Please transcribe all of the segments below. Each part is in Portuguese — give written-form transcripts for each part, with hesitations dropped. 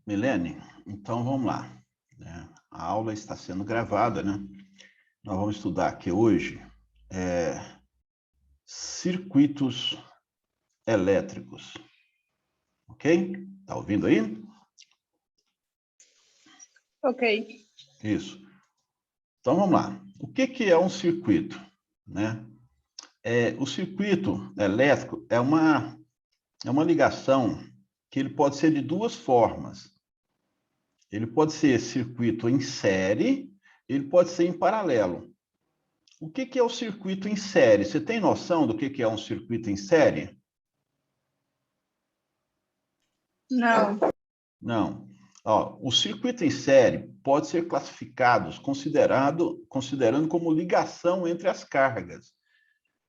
Milene, então vamos lá, né? A aula está sendo gravada, né? Nós vamos estudar aqui hoje circuitos elétricos, ok? Tá ouvindo aí? Ok. Isso. Então vamos lá. O que é um circuito, né? O circuito elétrico é uma ligação que ele pode ser de duas formas. Ele pode ser circuito em série, ele pode ser em paralelo. O que é o circuito em série? Você tem noção do que é um circuito em série? Não. Não. Ó, o circuito em série pode ser classificado, considerando como ligação entre as cargas.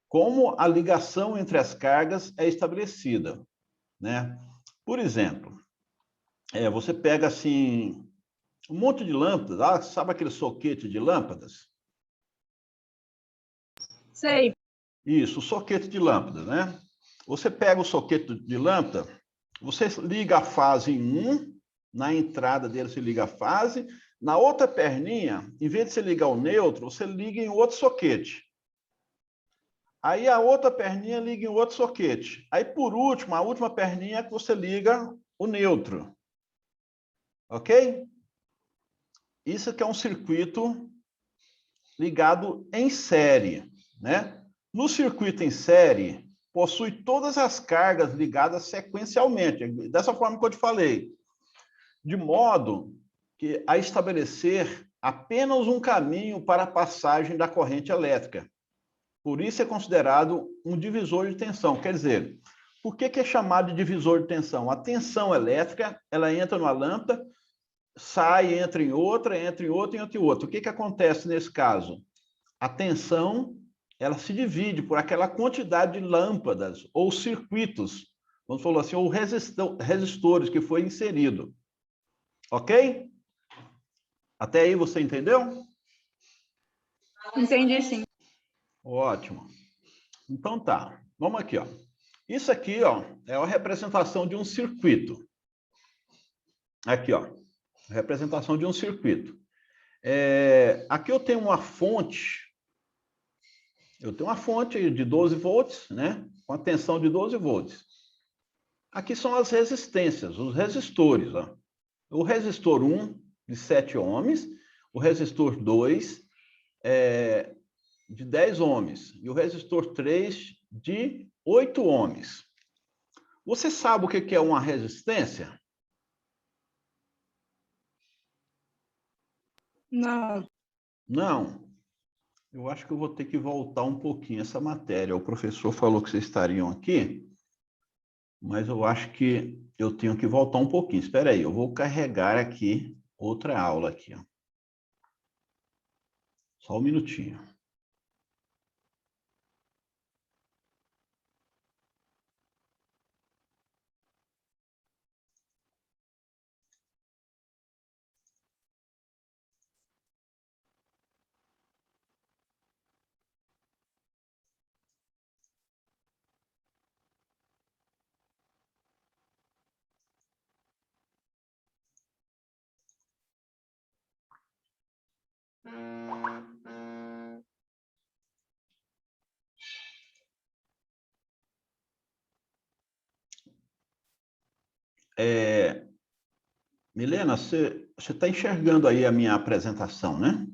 Como a ligação entre as cargas é estabelecida, né? Por exemplo, você pega assim um monte de lâmpadas, sabe aquele soquete de lâmpadas? Sei. Isso, o soquete de lâmpada, né? Você pega o soquete de lâmpada, você liga a fase em um, na entrada dele você liga a fase, na outra perninha, em vez de você ligar o neutro, você liga em outro soquete. Aí a outra perninha liga em outro soquete. Aí, por último, a última perninha é que você liga o neutro. Ok? Isso aqui é um circuito ligado em série, né? No circuito em série, possui todas as cargas ligadas sequencialmente, dessa forma que eu te falei, de modo que a estabelecer apenas um caminho para a passagem da corrente elétrica. Por isso é considerado um divisor de tensão. Quer dizer, por que é chamado de divisor de tensão? A tensão elétrica, ela entra numa lâmpada, sai, entra em outra, entra em outra, entra em outra. O que acontece nesse caso? A tensão, ela se divide por aquela quantidade de lâmpadas ou circuitos, vamos falar assim, ou resistores que foi inserido. Ok? Até aí você entendeu? Entendi, sim. Ótimo. Então tá. Vamos aqui, ó. Isso aqui, ó, é a representação de um circuito. Aqui, ó. Representação de um circuito. Aqui eu tenho uma fonte. Eu tenho uma fonte de 12 volts, né? Com a tensão de 12 volts. Aqui são as resistências, os resistores, ó. O resistor 1, de 7 ohms, o resistor 2, de 10 ohms, e o resistor 3, de 8 ohms. Você sabe o que é uma resistência? Não. Não. Eu acho que eu vou ter que voltar um pouquinho essa matéria. O professor falou que vocês estariam aqui, mas eu acho que eu tenho que voltar um pouquinho. Espera aí, eu vou carregar aqui outra aula aqui, ó. Só um minutinho. Milena, você está enxergando aí a minha apresentação, né?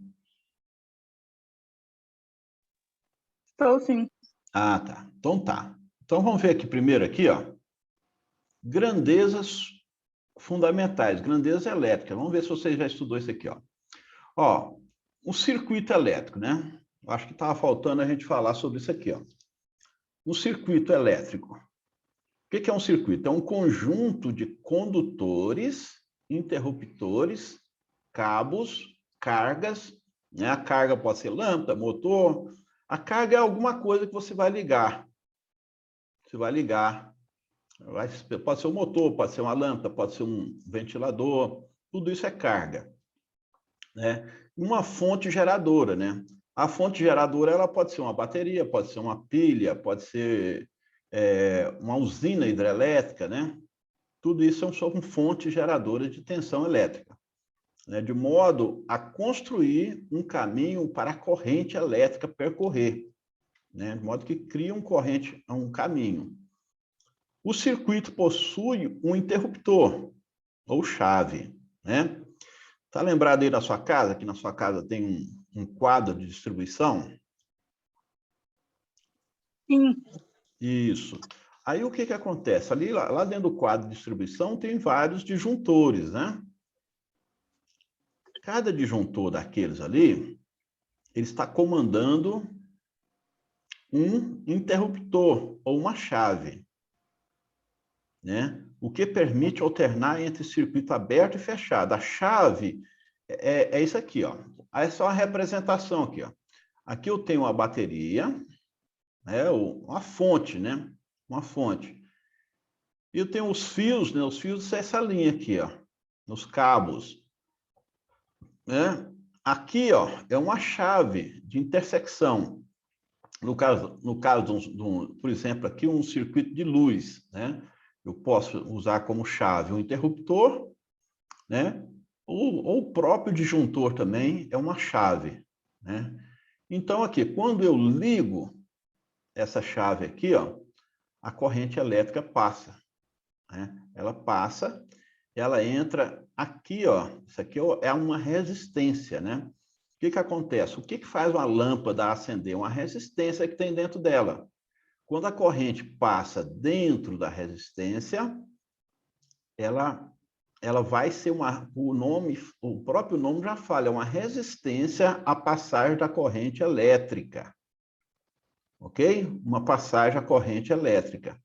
Estou, sim. Ah, tá. Então tá. Então vamos ver aqui primeiro aqui, ó. Grandezas fundamentais, grandeza elétrica. Vamos ver se você já estudou isso aqui, ó. Ó, um circuito elétrico, né? Acho que estava faltando a gente falar sobre isso aqui, ó. Um circuito elétrico. O que é um circuito? É um conjunto de condutores, interruptores, cabos, cargas, né? A carga pode ser lâmpada, motor. A carga é alguma coisa que você vai ligar. Você vai ligar. Pode ser um motor, pode ser uma lâmpada, pode ser um ventilador. Tudo isso é carga, né? Uma fonte geradora, né? A fonte geradora ela pode ser uma bateria, pode ser uma pilha, pode ser uma usina hidrelétrica, né? Tudo isso são fontes geradoras de tensão elétrica, né? De modo a construir um caminho para a corrente elétrica percorrer, né? De modo que cria um caminho. O circuito possui um interruptor, ou chave, né? Tá lembrado aí da sua casa, que na sua casa tem um quadro de distribuição? Sim. Isso. Aí o que que acontece? Ali, lá dentro do quadro de distribuição tem vários disjuntores, né? Cada disjuntor daqueles ali, ele está comandando um interruptor ou uma chave, né? O que permite alternar entre circuito aberto e fechado. A chave é isso aqui, ó. Aí é só a representação aqui, ó. Aqui eu tenho a bateria, né? Uma fonte, né? Uma fonte. E eu tenho os fios, né? Os fios são essa linha aqui, ó, nos cabos, né? Aqui, ó, é uma chave de intersecção. No caso por exemplo, aqui um circuito de luz, né? Eu posso usar como chave um interruptor, né? Ou o próprio disjuntor também é uma chave, né? Então, aqui, quando eu ligo essa chave aqui, ó, a corrente elétrica passa, né? Ela passa, ela entra aqui, ó. Isso aqui é uma resistência, né? O que que acontece? O que que faz uma lâmpada acender? Uma resistência que tem dentro dela. Quando a corrente passa dentro da resistência, ela vai ser o próprio nome já fala, é uma resistência à passagem da corrente elétrica. Ok? Uma passagem à corrente elétrica.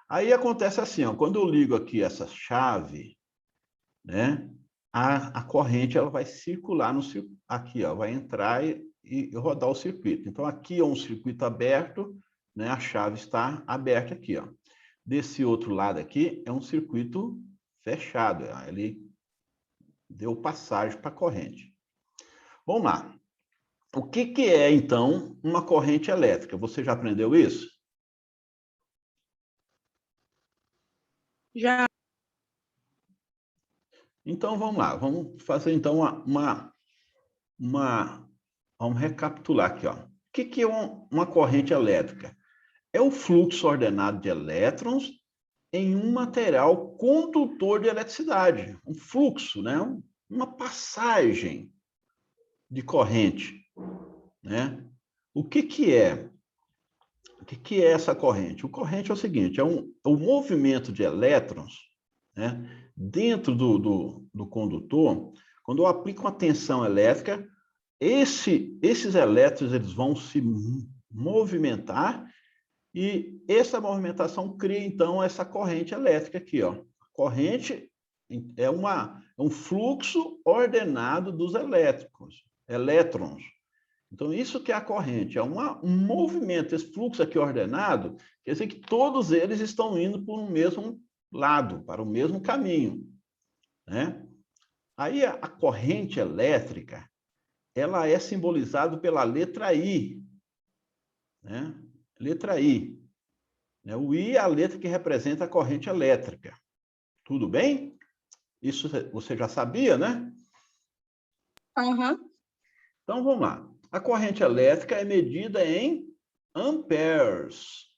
Aí acontece assim, ó, quando eu ligo aqui essa chave, né, a corrente ela vai circular aqui, ó, vai entrar e rodar o circuito. Então, aqui é um circuito aberto, né, a chave está aberta aqui, ó. Desse outro lado aqui é um circuito fechado, ó, ele deu passagem para a corrente. Vamos lá. O que que é, então, uma corrente elétrica? Você já aprendeu isso? Já. Então, vamos lá. Vamos fazer, então, vamos recapitular aqui, ó. O que que é uma corrente elétrica? É o fluxo ordenado de elétrons em um material condutor de eletricidade. Um fluxo, né? Uma passagem de corrente, né? O que que é? O que que é essa corrente? O corrente é o seguinte, é o movimento de elétrons, né, dentro do condutor. Quando eu aplico uma tensão elétrica, esses elétrons eles vão se movimentar e essa movimentação cria, então, essa corrente elétrica aqui, ó. Corrente é um fluxo ordenado dos elétrons. Então, isso que é a corrente, é um movimento, esse fluxo aqui ordenado, quer dizer que todos eles estão indo por um mesmo lado, para o mesmo caminho, né? Aí, a corrente elétrica, ela é simbolizada pela letra I, né? Letra I. O I é a letra que representa a corrente elétrica. Tudo bem? Isso você já sabia, né? Uhum. Então, vamos lá. A corrente elétrica é medida em amperes.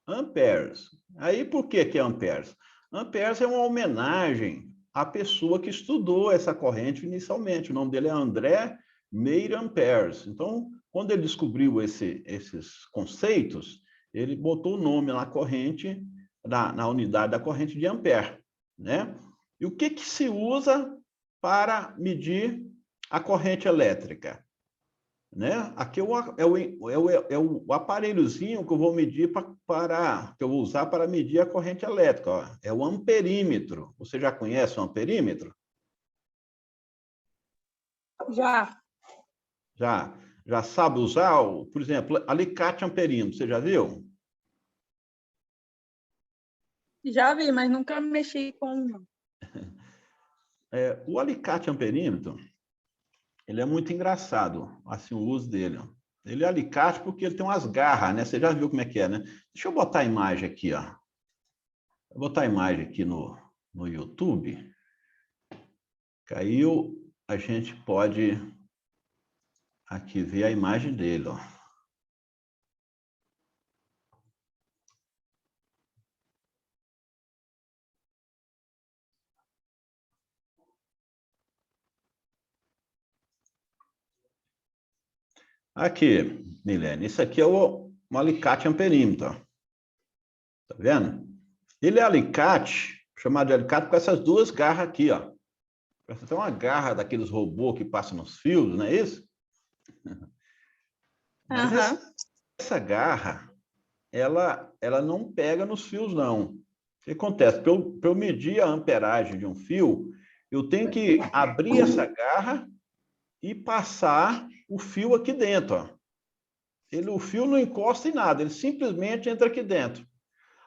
Amperes. Aí, por que é amperes? Amperes é uma homenagem à pessoa que estudou essa corrente inicialmente. O nome dele é André Meyer Amperes. Então, quando ele descobriu esses conceitos, ele botou o nome na corrente, na unidade da corrente de ampere, né? E o que que se usa para medir a corrente elétrica? Né? Aqui é o aparelhozinho que eu vou medir que eu vou usar para medir a corrente elétrica. Ó. É o amperímetro. Você já conhece o amperímetro? Já. Já sabe usar, por exemplo, alicate amperímetro. Você já viu? Já vi, mas nunca mexi com. O alicate amperímetro, ele é muito engraçado, assim, o uso dele. Ó. Ele é alicate porque ele tem umas garras, né? Você já viu como é que é, né? Deixa eu botar a imagem aqui, ó. Vou botar a imagem aqui no YouTube. Caiu, a gente pode aqui ver a imagem dele, ó. Aqui, Milene, isso aqui é um alicate amperímetro, ó. Tá vendo? Ele é alicate, chamado de alicate com essas duas garras aqui, ó. Parece até uma garra daqueles robôs que passam nos fios, não é isso? Mas essa garra, ela não pega nos fios, não. O que acontece? Para eu medir a amperagem de um fio, eu tenho que abrir essa garra e passar o fio aqui dentro, ó. O fio não encosta em nada, ele simplesmente entra aqui dentro.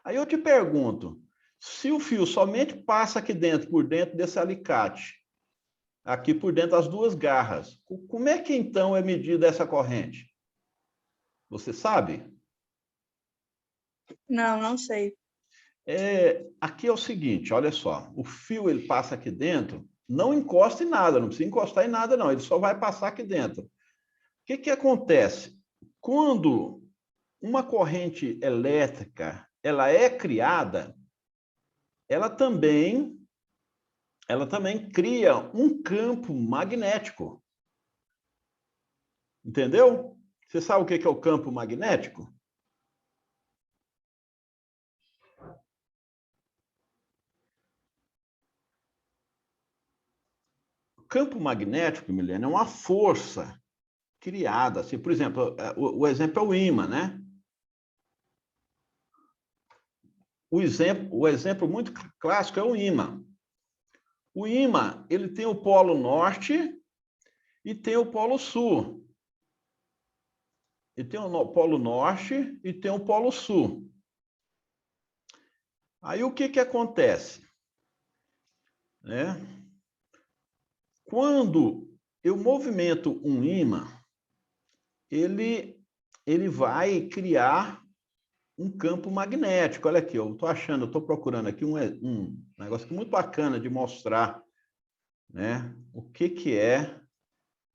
Aí eu te pergunto, se o fio somente passa aqui dentro, por dentro desse alicate, aqui por dentro das duas garras, como é que então é medida essa corrente? Você sabe? Não, não sei. Aqui é o seguinte, olha só, o fio ele passa aqui dentro, não encosta em nada, não precisa encostar em nada não, ele só vai passar aqui dentro. O que acontece? Quando uma corrente elétrica ela é criada, ela também cria um campo magnético. Entendeu? Você sabe o que é o campo magnético? O campo magnético, Milena, é uma força criada. Assim, por exemplo, o exemplo é o ímã, né? O exemplo muito clássico é o ímã. O ímã, ele tem o polo norte e tem o polo sul. Ele tem o polo norte e tem o polo sul. Aí o que acontece? Né? Quando eu movimento um ímã, ele vai criar um campo magnético. Olha aqui, eu estou procurando aqui um negócio muito bacana de mostrar, né, o que é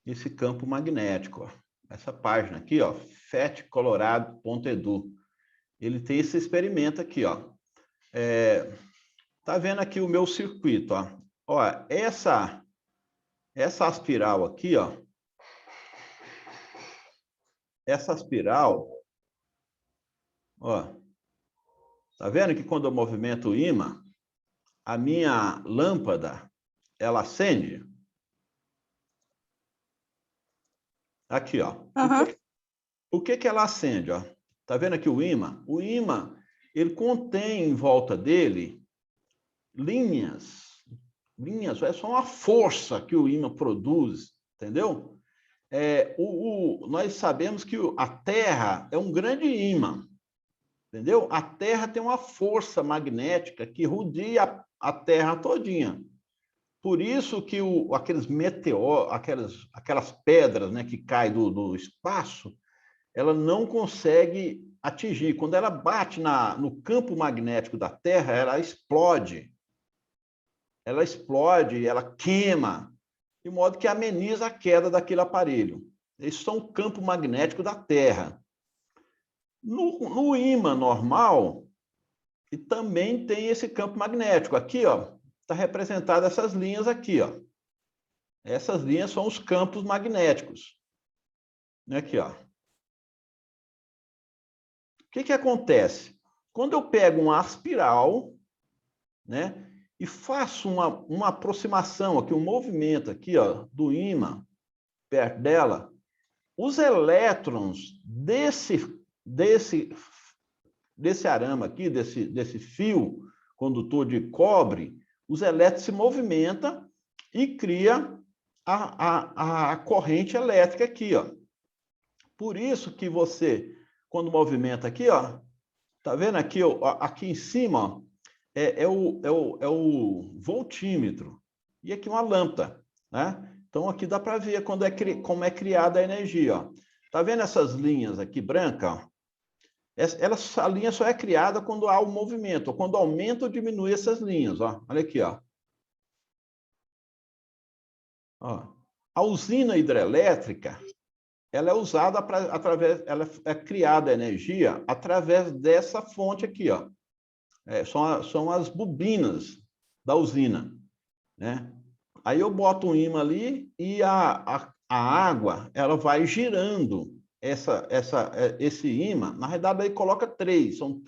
esse campo magnético. Ó. Essa página aqui, ó, fetcolorado.edu. Ele tem esse experimento aqui, ó. Tá vendo aqui o meu circuito, ó. Ó, essa espiral aqui, ó. Essa espiral, ó. Tá vendo que quando eu movimento o ímã, a minha lâmpada, ela acende? Aqui, ó. O que ela acende, ó? Tá vendo aqui o ímã? O ímã, ele contém em volta dele linhas. Linhas, é só uma força que o ímã produz, entendeu? Nós sabemos que a Terra é um grande ímã, entendeu? A Terra tem uma força magnética que rodeia a Terra todinha. Por isso que aqueles meteoros, aquelas pedras, né, que caem do espaço, ela não consegue atingir. Quando ela bate no campo magnético da Terra, ela explode. Ela explode, ela queima, de modo que ameniza a queda daquele aparelho. Esses são o campo magnético da Terra. No ímã normal, e também tem esse campo magnético. Aqui, ó, está representado essas linhas aqui, ó. Essas linhas são os campos magnéticos. Aqui, ó. O que acontece? Quando eu pego uma espiral, né, e faço uma aproximação aqui, um movimento aqui, ó, do ímã perto dela, os elétrons desse arame aqui, desse fio condutor de cobre, os elétrons se movimentam e cria a corrente elétrica aqui, ó. Por isso que você, quando movimenta aqui, ó, tá vendo aqui, ó, aqui em cima, ó, é o voltímetro. E aqui uma lâmpada, né? Então, aqui dá para ver como é criada a energia, ó. Tá vendo essas linhas aqui brancas, ó? A linha só é criada quando há o movimento, ou quando aumenta ou diminui essas linhas. Ó. Olha aqui, ó. Ó. A usina hidrelétrica, ela é usada ela é criada a energia através dessa fonte aqui, ó. São as bobinas da usina, né? Aí eu boto um ímã ali e a água, ela vai girando esse ímã. Na realidade, aí coloca três. São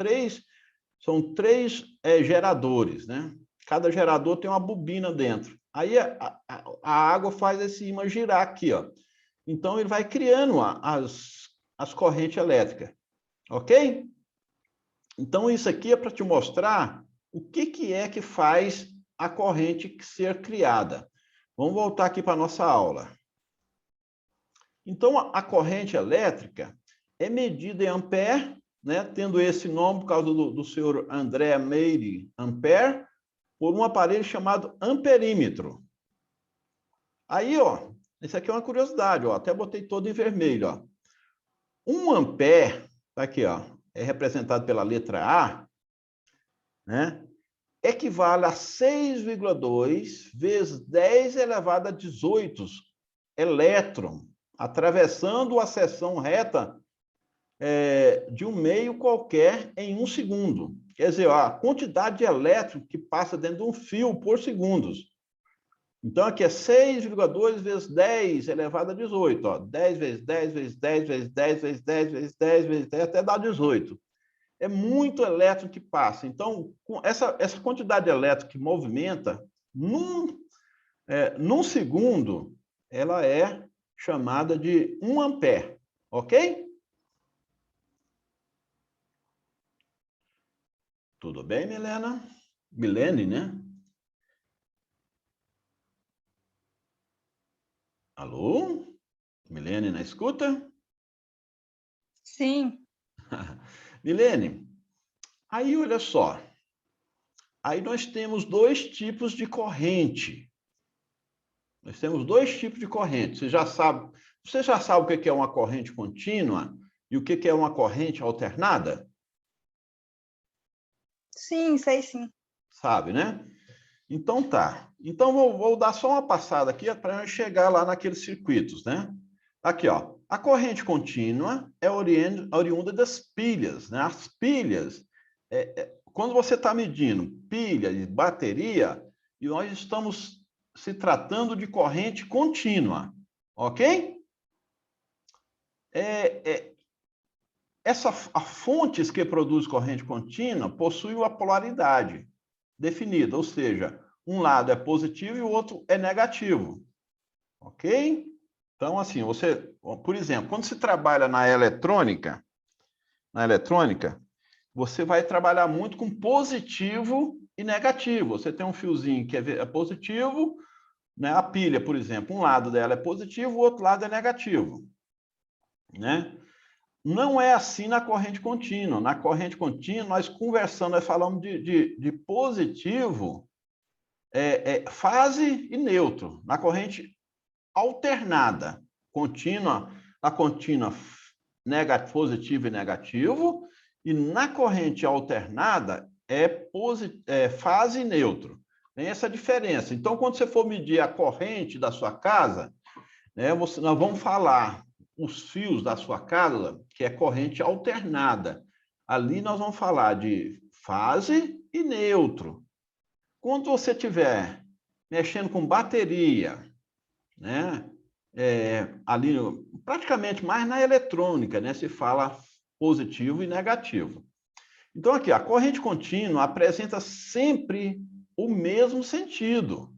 três geradores, né? Cada gerador tem uma bobina dentro. Aí a água faz esse ímã girar aqui, ó. Então, ele vai criando as correntes elétricas, ok? Então, isso aqui é para te mostrar o que é que faz a corrente ser criada. Vamos voltar aqui para a nossa aula. Então, a corrente elétrica é medida em ampere, né, tendo esse nome por causa do senhor André Meire Ampère, por um aparelho chamado amperímetro. Aí, ó, isso aqui é uma curiosidade, ó, até botei todo em vermelho, ó. 1 ampere, tá aqui, ó, é representado pela letra A, né? Equivale a 6,2 vezes 10 elevado a 18 elétron, atravessando a seção reta de um meio qualquer em 1 segundo. Quer dizer, a quantidade de elétron que passa dentro de um fio por segundos. Então, aqui é 6,2 vezes 10 elevado a 18. Ó, 10 vezes 10 vezes 10 vezes 10 vezes 10 vezes 10 vezes 10, até dá 18. É muito elétron que passa. Então, essa quantidade de elétron que movimenta, num segundo, ela é chamada de 1 ampere. Ok? Tudo bem, Milena? Milene, né? Alô? Milene, na escuta? Sim. Milene, aí olha só. Aí nós temos dois tipos de corrente. Nós temos dois tipos de corrente. Você já sabe o que é uma corrente contínua e o que é uma corrente alternada? Sim, sei sim. Sabe, né? Então tá. Então vou dar só uma passada aqui para chegar lá naqueles circuitos, né? Aqui, ó. A corrente contínua é oriunda das pilhas, né? As pilhas, quando você está medindo pilha e bateria, e nós estamos se tratando de corrente contínua, ok? A fontes que produz corrente contínua possuem uma polaridade definida, ou seja, um lado é positivo e o outro é negativo, ok? Então, assim, por exemplo, quando se trabalha na eletrônica, você vai trabalhar muito com positivo e negativo. Você tem um fiozinho que é positivo, né? A pilha, por exemplo, um lado dela é positivo, o outro lado é negativo, né? Não é assim na corrente contínua. Na corrente contínua, nós falamos de positivo, fase e neutro. Na corrente alternada, contínua, a contínua positivo e negativo, e na corrente alternada fase e neutro. Tem essa diferença. Então, quando você for medir a corrente da sua casa, né, nós vamos falar os fios da sua casa, que é corrente alternada. Ali nós vamos falar de fase e neutro. Quando você estiver mexendo com bateria, né, ali praticamente mais na eletrônica, né, se fala positivo e negativo. Então, aqui, a corrente contínua apresenta sempre o mesmo sentido.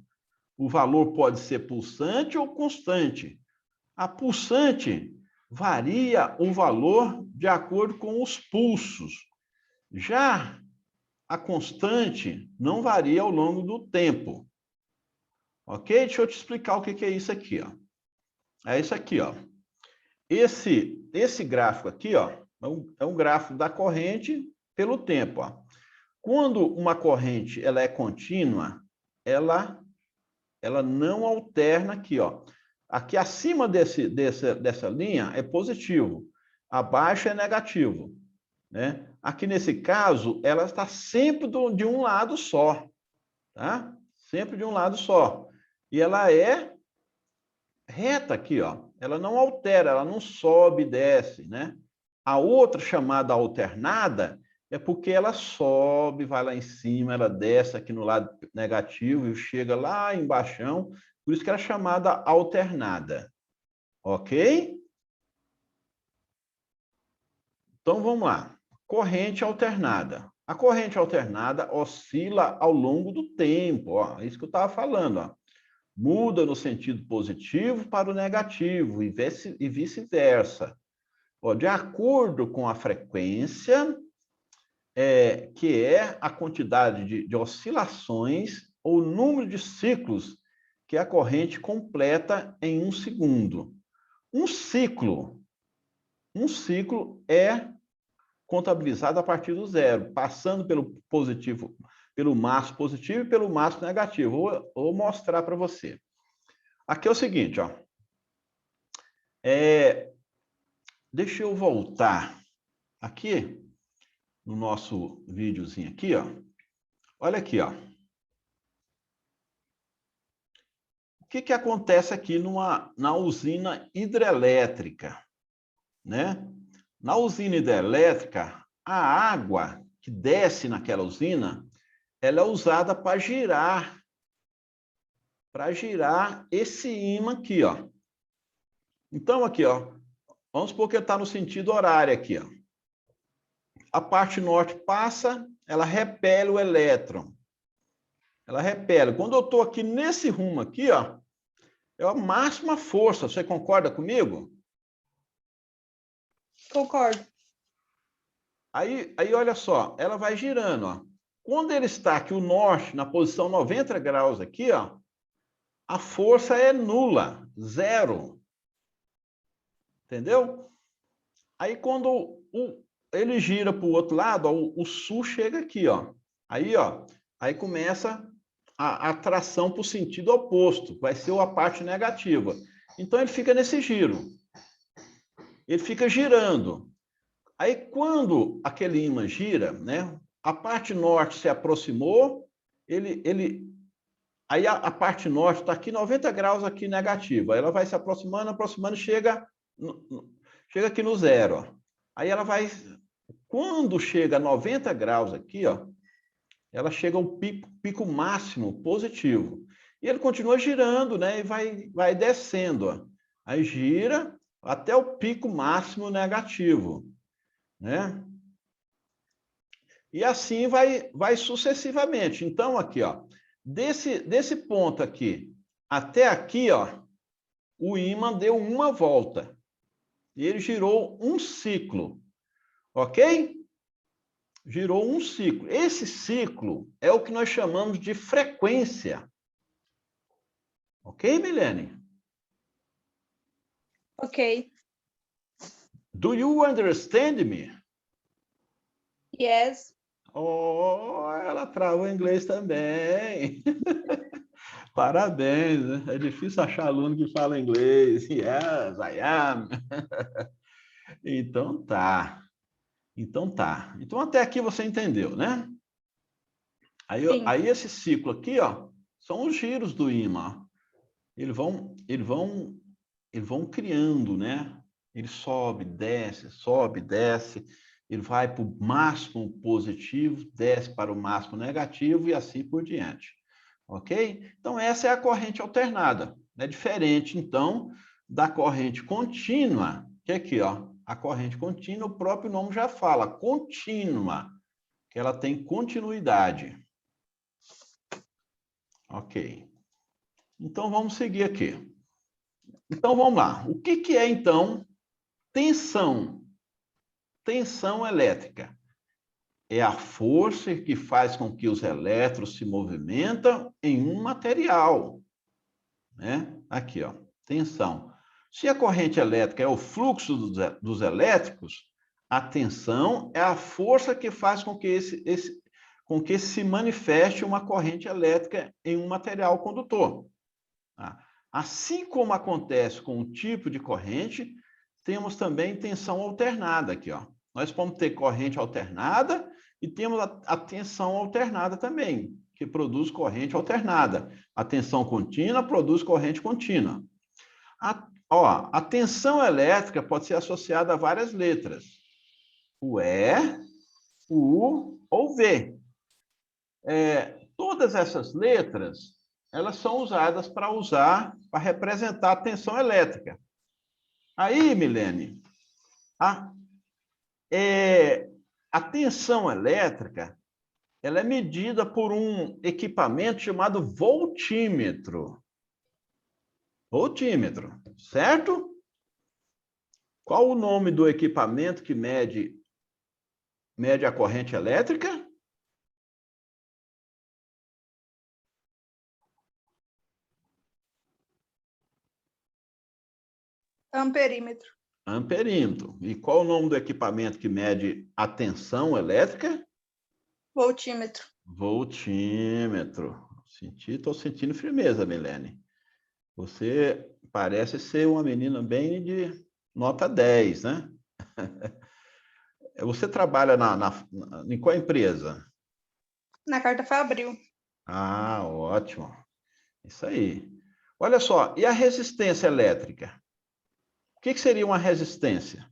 O valor pode ser pulsante ou constante. A pulsante varia o valor de acordo com os pulsos. Já a constante não varia ao longo do tempo. Ok? Deixa eu te explicar o que é isso aqui, ó. É isso aqui, ó. Esse gráfico aqui, ó, é um gráfico da corrente pelo tempo, ó. Quando uma corrente ela é contínua, ela não alterna aqui, ó. Aqui acima dessa linha é positivo, abaixo é negativo. né? Aqui nesse caso, ela está sempre de um lado só, tá? Sempre de um lado só. E ela é reta aqui, ó. Ela não altera, ela não sobe e desce, né? A outra chamada alternada é porque ela sobe, vai lá em cima, ela desce aqui no lado negativo e chega lá embaixo. Por isso que ela é chamada alternada. Ok? Então vamos lá. Corrente alternada. A corrente alternada oscila ao longo do tempo, ó. É isso que eu estava falando, ó. Muda no sentido positivo para o negativo e vice-versa. De acordo com a frequência, que é a quantidade de oscilações ou número de ciclos que a corrente completa em um segundo. Um ciclo é contabilizado a partir do zero, passando pelo positivo, pelo máximo positivo e pelo máximo negativo. Vou mostrar para você. Aqui é o seguinte, ó. Deixa eu voltar aqui no nosso videozinho aqui, ó. Olha aqui, ó. O que acontece aqui na usina hidrelétrica, né? Na usina hidrelétrica, a água que desce naquela usina, ela é usada para girar esse ímã aqui, ó. Então, aqui, ó, vamos supor que ele está no sentido horário aqui, ó. A parte norte passa, ela repele o elétron. Ela repele. Quando eu estou aqui nesse rumo aqui, ó, é a máxima força. Você concorda comigo? Concordo. Aí olha só, ela vai girando, ó. Quando ele está aqui, o norte, na posição 90 graus aqui, ó, a força é nula, zero. Entendeu? Aí quando ele gira para o outro lado, ó, o sul chega aqui, ó. Aí começa a atração para o sentido oposto, vai ser a parte negativa. Então ele fica nesse giro. Ele fica girando. Aí quando aquele ímã gira, né, a parte norte se aproximou, aí a parte norte está aqui 90 graus aqui negativa. Aí ela vai se aproximando, chega aqui no zero. Ó. Aí ela vai, quando chega a 90 graus aqui, ó, ela chega ao pico máximo positivo. E ele continua girando, né, e vai descendo. Ó. Aí gira até o pico máximo negativo, né? E assim vai sucessivamente. Então, aqui, ó, desse ponto aqui até aqui, ó, o ímã deu uma volta. E ele girou um ciclo. Ok? Girou um ciclo. Esse ciclo é o que nós chamamos de frequência. Ok, Milene? Ok. Do you understand me? Yes. Oh, ela travou inglês também. Parabéns, né? É difícil achar aluno que fala inglês. Yes, I am. Então tá. Então até aqui você entendeu, né? Aí esse ciclo aqui, ó, são os giros do ímã. Eles vão criando, né? Ele sobe, desce. Ele vai para o máximo positivo, desce para o máximo negativo e assim por diante. Ok? Então, essa é a corrente alternada. É diferente, então, da corrente contínua, que é aqui, ó. A corrente contínua, o próprio nome já fala, contínua, que ela tem continuidade. Ok. Então, vamos seguir aqui. Então, vamos lá. O que é, então, tensão? Tensão elétrica. É a força que faz com que os elétrons se movimentam em um material. Né? Aqui, ó, tensão. Se a corrente elétrica é o fluxo dos elétricos, a tensão é a força que faz com que se manifeste uma corrente elétrica em um material condutor. Tá? Assim como acontece com o tipo de corrente, temos também tensão alternada aqui, ó. Nós podemos ter corrente alternada e temos a tensão alternada também, que produz corrente alternada. A tensão contínua produz corrente contínua. A tensão elétrica pode ser associada a várias letras. O E, o U ou V. Todas essas letras, elas são usadas para representar a tensão elétrica. Aí, Milene, a tensão elétrica, ela é medida por um equipamento chamado voltímetro. Voltímetro, certo? Qual o nome do equipamento que mede a corrente elétrica? Amperímetro. Amperímetro. E qual o nome do equipamento que mede a tensão elétrica? Voltímetro. Voltímetro. Estou sentindo firmeza, Milene. Você parece ser uma menina bem de nota 10, né? Você trabalha em qual empresa? Na Carta Fabril. Ah, ótimo. Isso aí. Olha só, e a resistência elétrica? O que seria uma resistência?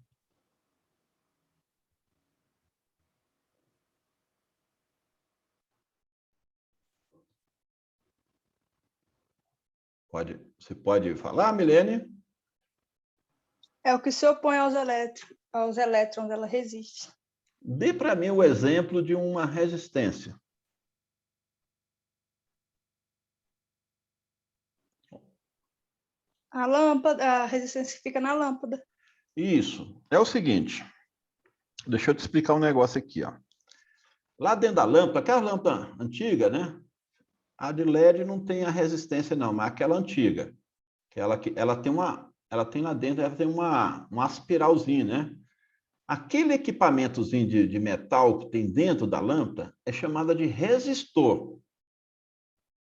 Você pode falar, Milene? É o que se opõe aos elétrons, ela resiste. Dê para mim o exemplo de uma resistência. A lâmpada, a resistência fica na lâmpada. Isso. É o seguinte. Deixa eu te explicar um negócio aqui, ó. Lá dentro da lâmpada, aquela lâmpada antiga, né? A de LED não tem a resistência, não, mas aquela antiga. Ela tem lá dentro, ela tem uma espiralzinha, né? Aquele equipamentozinho de metal que tem dentro da lâmpada é chamada de resistor.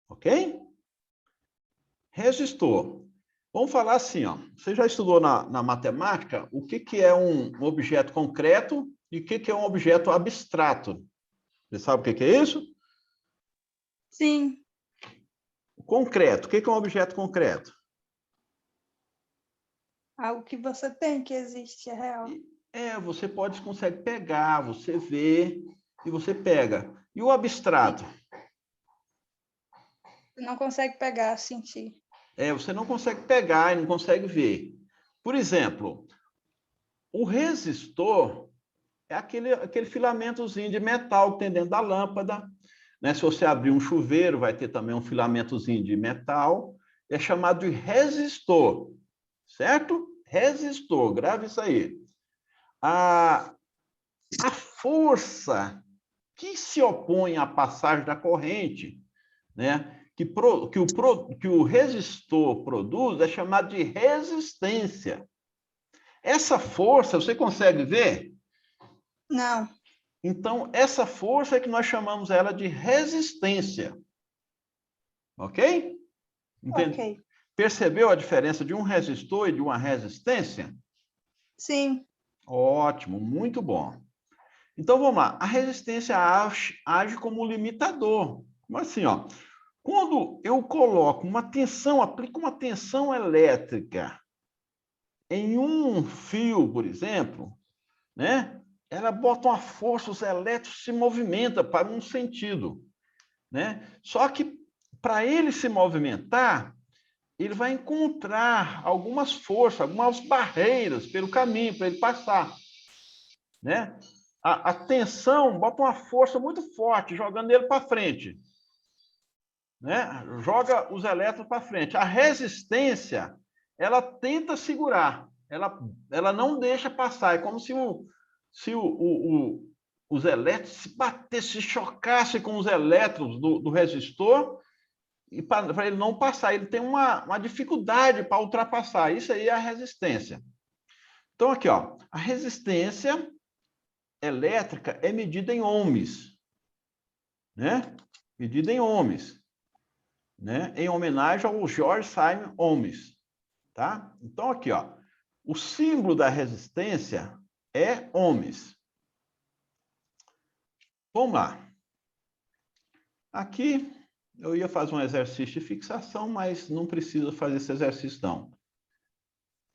Ok? Resistor. Vamos falar assim, ó. Você já estudou na matemática o que é um objeto concreto e o que é um objeto abstrato. Você sabe o que é isso? Sim. Concreto. O que é um objeto concreto? Algo que você tem, que existe, é real. Você consegue pegar, você vê e você pega. E o abstrato? Você não consegue pegar, sentir. Você não consegue pegar e não consegue ver. Por exemplo, o resistor é aquele filamentozinho de metal que tem dentro da lâmpada. Né? Se você abrir um chuveiro, vai ter também um filamentozinho de metal. É chamado de resistor. Certo? Resistor, grave isso aí. A força que se opõe à passagem da corrente, né? que o resistor produz é chamada de resistência. Essa força, você consegue ver? Não. Então, essa força é que nós chamamos ela de resistência. Ok? Ok. Percebeu a diferença de um resistor e de uma resistência? Sim. Ótimo, muito bom. Então, vamos lá. A resistência age como limitador. Mas assim, ó, quando eu coloco aplico uma tensão elétrica em um fio, por exemplo, né? Ela bota uma força, os elétrons se movimentam para um sentido, né? Só que para ele se movimentar, ele vai encontrar algumas forças, algumas barreiras pelo caminho para ele passar, né? A tensão bota uma força muito forte, jogando ele para frente, né? Joga os elétrons para frente. A resistência, ela tenta segurar, ela não deixa passar. É como se os elétrons se batessem, se chocassem com os elétrons do resistor, e para ele não passar, ele tem uma dificuldade para ultrapassar. Isso aí é a resistência. Então, aqui, ó, a resistência elétrica é medida em ohms, né? Medida em ohms, né? Em homenagem ao George Simon Ohms, tá? Então, aqui, ó, o símbolo da resistência é ohms. Vamos lá. Aqui eu ia fazer um exercício de fixação, mas não precisa fazer esse exercício, não.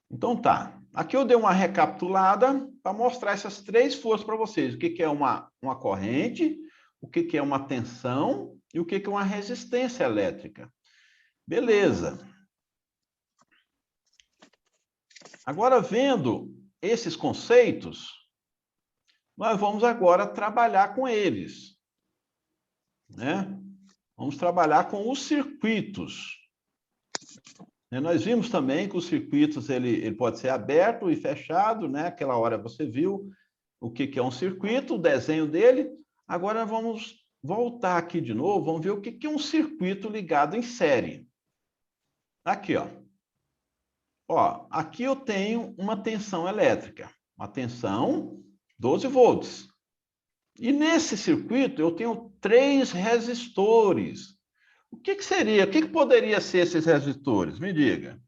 Então tá. Aqui eu dei uma recapitulada para mostrar essas três forças para vocês. O que é uma corrente, o que é uma tensão e o que é uma resistência elétrica. Beleza. Agora, vendo esses conceitos, nós vamos agora trabalhar com eles, né? Vamos trabalhar com os circuitos. Nós vimos também que os circuitos ele pode ser aberto e fechado, né? Aquela hora você viu o que é um circuito, o desenho dele. Agora vamos voltar aqui de novo, vamos ver o que é um circuito ligado em série. Aqui, ó. Ó, aqui eu tenho uma tensão elétrica, uma tensão 12 volts. E nesse circuito eu tenho 3 resistores. O que seria? O que poderia ser esses resistores? Me diga.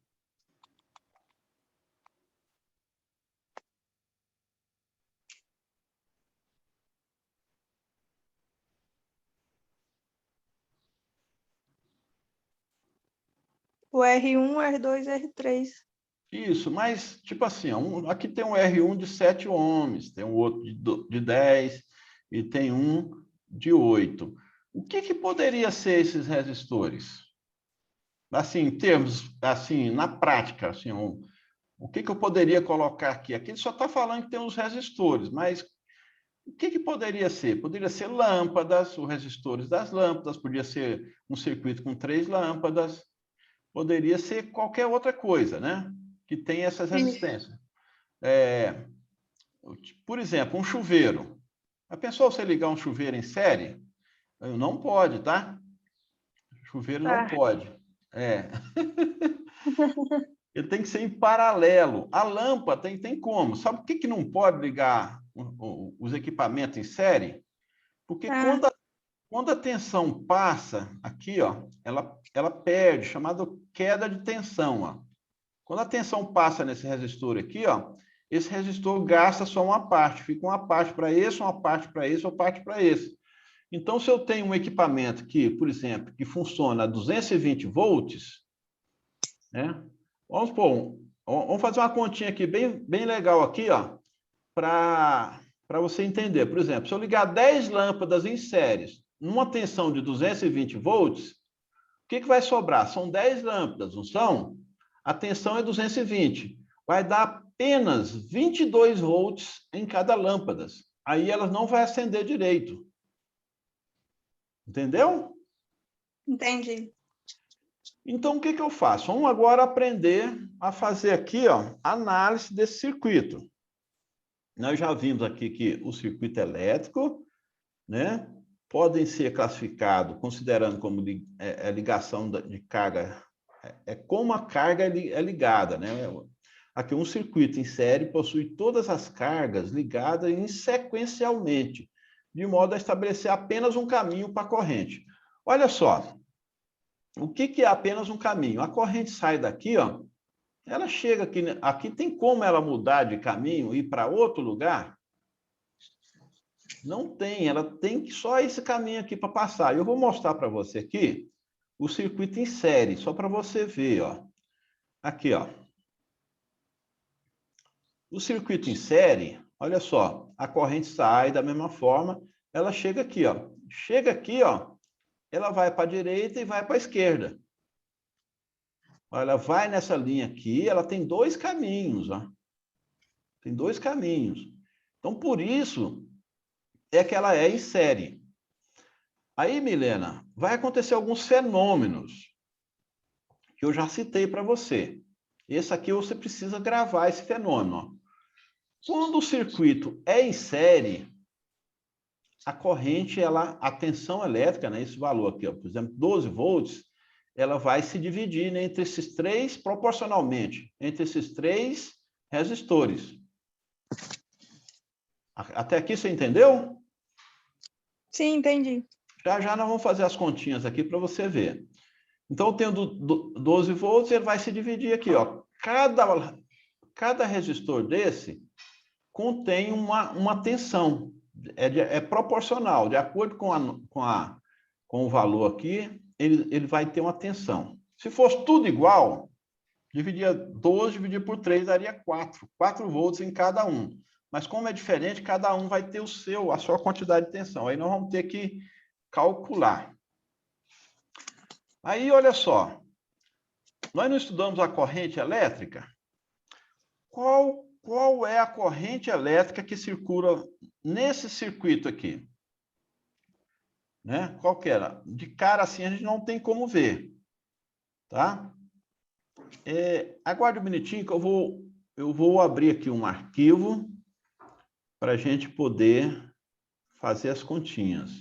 O R1, R2, R3. Isso, mas, tipo assim, aqui tem um R1 de 7 ohms, tem um outro de 10 e tem um de 8. O que poderia ser esses resistores? Assim, em termos, assim, na prática, assim, o que eu poderia colocar aqui? Aqui ele só está falando que tem os resistores, mas o que poderia ser? Poderia ser lâmpadas, os resistores das lâmpadas, poderia ser um circuito com 3 lâmpadas, poderia ser qualquer outra coisa, né? Que tem essas resistências. Por exemplo, um chuveiro. Já pensou você ligar um chuveiro em série? Não pode, tá? Chuveiro não pode. Ele tem que ser em paralelo. A lâmpada tem como. Sabe por que não pode ligar os equipamentos em série? Porque quando a tensão passa aqui, ó, ela perde, chamado queda de tensão. Ó. Quando a tensão passa nesse resistor aqui, ó, esse resistor gasta só uma parte. Fica uma parte para esse, uma parte para esse, uma parte para esse. Então, se eu tenho um equipamento que, por exemplo, que funciona a 220 volts, né? Vamos fazer uma continha aqui bem legal aqui, ó, para você entender. Por exemplo, se eu ligar 10 lâmpadas em séries, numa tensão de 220 volts, o que vai sobrar? São 10 lâmpadas, não são? A tensão é 220. Vai dar apenas 22 volts em cada lâmpada. Aí elas não vão acender direito. Entendeu? Entendi. Então, o que eu faço? Vamos agora aprender a fazer aqui, ó, análise desse circuito. Nós já vimos aqui que o circuito elétrico, né, podem ser classificados, considerando como ligação de carga, como a carga é ligada, né? Aqui, um circuito em série possui todas as cargas ligadas sequencialmente, de modo a estabelecer apenas um caminho para a corrente. Olha só, o que é apenas um caminho? A corrente sai daqui, ó, ela chega aqui tem como ela mudar de caminho e ir para outro lugar? Não tem, ela tem que só esse caminho aqui para passar. Eu vou mostrar para você aqui o circuito em série, só para você ver, ó. Aqui, ó. O circuito em série, olha só, a corrente sai da mesma forma, ela chega aqui, ó. Chega aqui, ó, ela vai para a direita e vai para a esquerda. Ela vai nessa linha aqui, ela tem 2 caminhos, ó. Tem 2 caminhos. Então, por isso é que ela é em série. Aí, Milena, vai acontecer alguns fenômenos que eu já citei para você. Esse aqui você precisa gravar esse fenômeno. Quando o circuito é em série, a corrente, a tensão elétrica, né, esse valor aqui, ó, por exemplo, 12 volts, ela vai se dividir, né, entre esses 3, proporcionalmente, entre esses 3 resistores. Até aqui você entendeu? Sim, entendi. Já nós vamos fazer as continhas aqui para você ver. Então, eu tenho 12 volts, ele vai se dividir aqui, ó. Cada resistor desse contém uma tensão. É proporcional. De acordo com o valor aqui, ele vai ter uma tensão. Se fosse tudo igual, dividia 12, dividir por 3, daria 4. 4 volts em cada um. Mas como é diferente, cada um vai ter a sua quantidade de tensão. Aí nós vamos ter que calcular. Aí, olha só. Nós não estudamos a corrente elétrica? Qual é a corrente elétrica que circula nesse circuito aqui? Né? Qual que era? De cara assim a gente não tem como ver. Tá? Aguarde um minutinho que eu vou abrir aqui um arquivo para a gente poder fazer as continhas.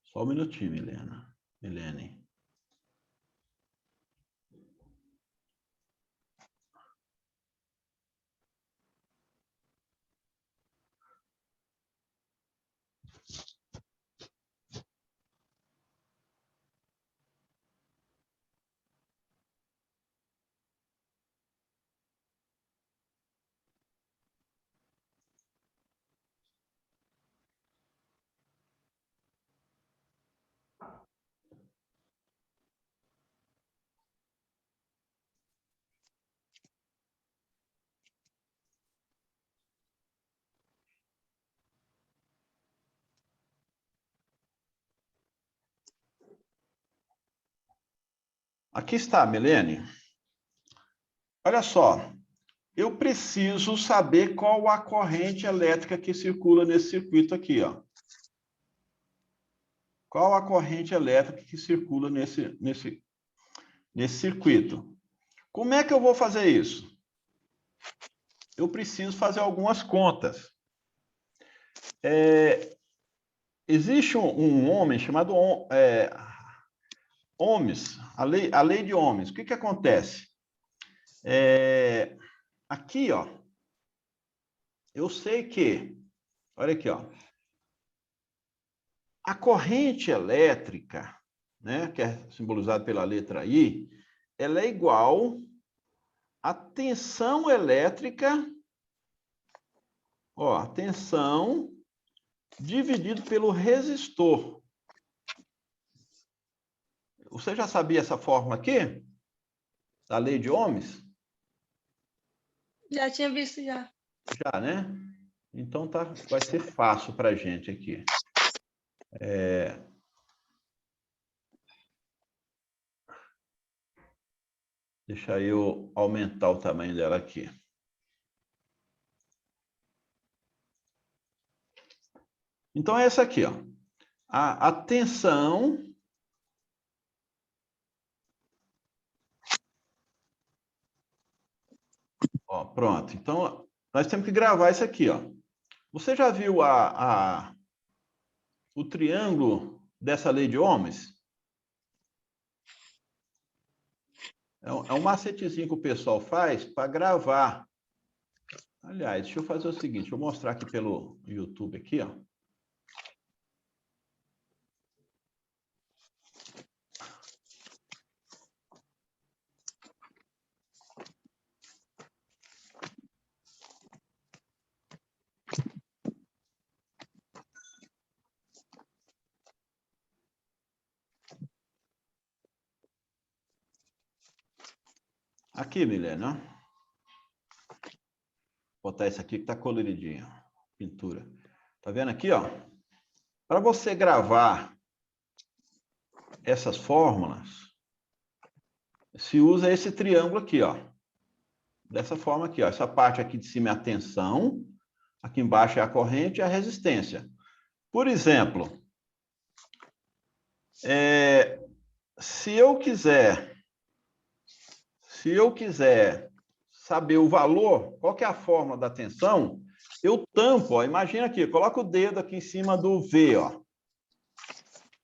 Só um minutinho, Milene. Aqui está, Milene. Olha só, eu preciso saber qual a corrente elétrica que circula nesse circuito aqui, ó. Qual a corrente elétrica que circula nesse circuito? Como é que eu vou fazer isso? Eu preciso fazer algumas contas. Existe um homem chamado Ohms, a lei de Ohms. O que acontece? Aqui, ó, eu sei que, olha aqui, ó, a corrente elétrica, né, que é simbolizada pela letra I, ela é igual à tensão elétrica, ó, tensão dividido pelo resistor. Você já sabia essa fórmula aqui? Da lei de Ohms? Já tinha visto, já. Já, né? Então vai ser fácil para a gente aqui. Deixa eu aumentar o tamanho dela aqui. Então é essa aqui, ó. A tensão ó, pronto. Então nós temos que gravar isso aqui, ó. Você já viu o triângulo dessa lei de Ohms? É um macetezinho que o pessoal faz para gravar. Aliás, deixa eu fazer o seguinte, deixa eu mostrar aqui pelo YouTube aqui, ó. Aqui, Milena, ó. Vou botar esse aqui que está coloridinho, pintura. Tá vendo aqui, ó? Para você gravar essas fórmulas, se usa esse triângulo aqui, ó. Dessa forma aqui, ó. Essa parte aqui de cima é a tensão, aqui embaixo é a corrente e a resistência. Por exemplo, se eu quiser saber o valor, qual que é a fórmula da tensão, eu tampo, ó, imagina aqui, coloca o dedo aqui em cima do V, ó.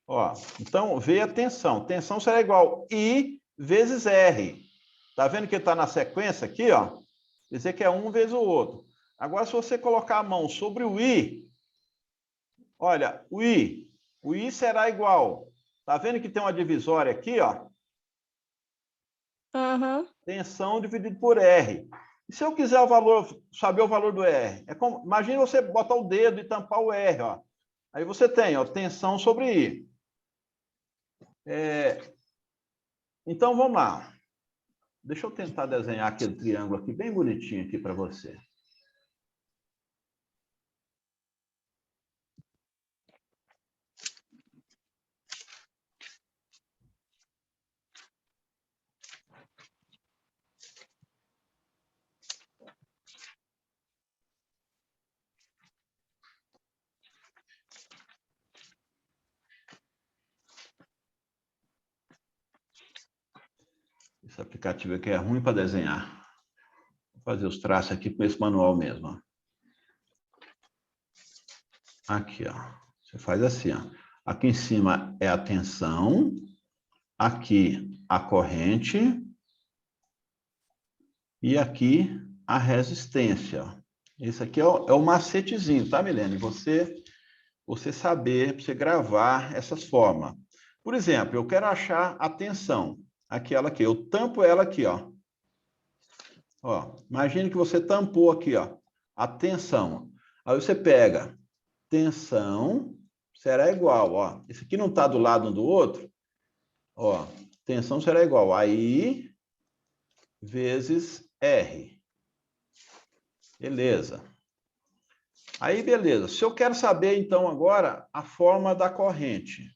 Ó, então, V é tensão. Tensão será igual I vezes R. Tá vendo que está na sequência aqui, ó? Quer dizer que é um vezes o outro. Agora, se você colocar a mão sobre o I, olha, o I será igual. Tá vendo que tem uma divisória aqui, ó? Aham. Tensão dividido por R. E se eu quiser saber o valor do R? Imagina você botar o dedo e tampar o R, ó. Aí você tem, ó, tensão sobre I. Então, vamos lá. Deixa eu tentar desenhar aquele triângulo aqui, bem bonitinho aqui para você. Esse aplicativo aqui é ruim para desenhar. Vou fazer os traços aqui com esse manual mesmo. Ó. Aqui, ó. Você faz assim, ó. Aqui em cima é a tensão, aqui a corrente e aqui a resistência. Ó. Esse aqui é o macetezinho, tá, Milene? Você saber, você gravar essas formas. Por exemplo, eu quero achar a tensão. Aquela aqui, eu tampo ela aqui, ó. Ó, imagine que você tampou aqui, ó, a tensão. Aí você pega tensão, será igual, ó. Esse aqui não está do lado um do outro, ó. Tensão será igual a I vezes R. Beleza. Aí, beleza. Se eu quero saber, então, agora, a forma da corrente.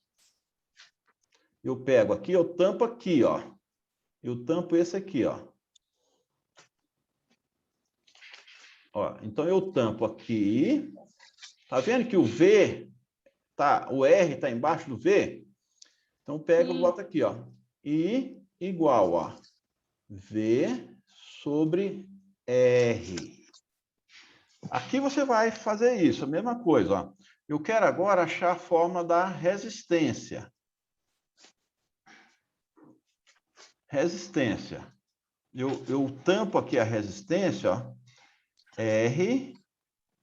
Eu pego aqui, eu tampo aqui, ó. Eu tampo esse aqui, ó. Ó, então eu tampo aqui. Tá vendo que o V o R tá embaixo do V? Então pega e bota aqui, ó. I igual a V sobre R. Aqui você vai fazer isso, a mesma coisa, ó. Eu quero agora achar a fórmula da resistência. Resistência. Eu tampo aqui a resistência, ó. R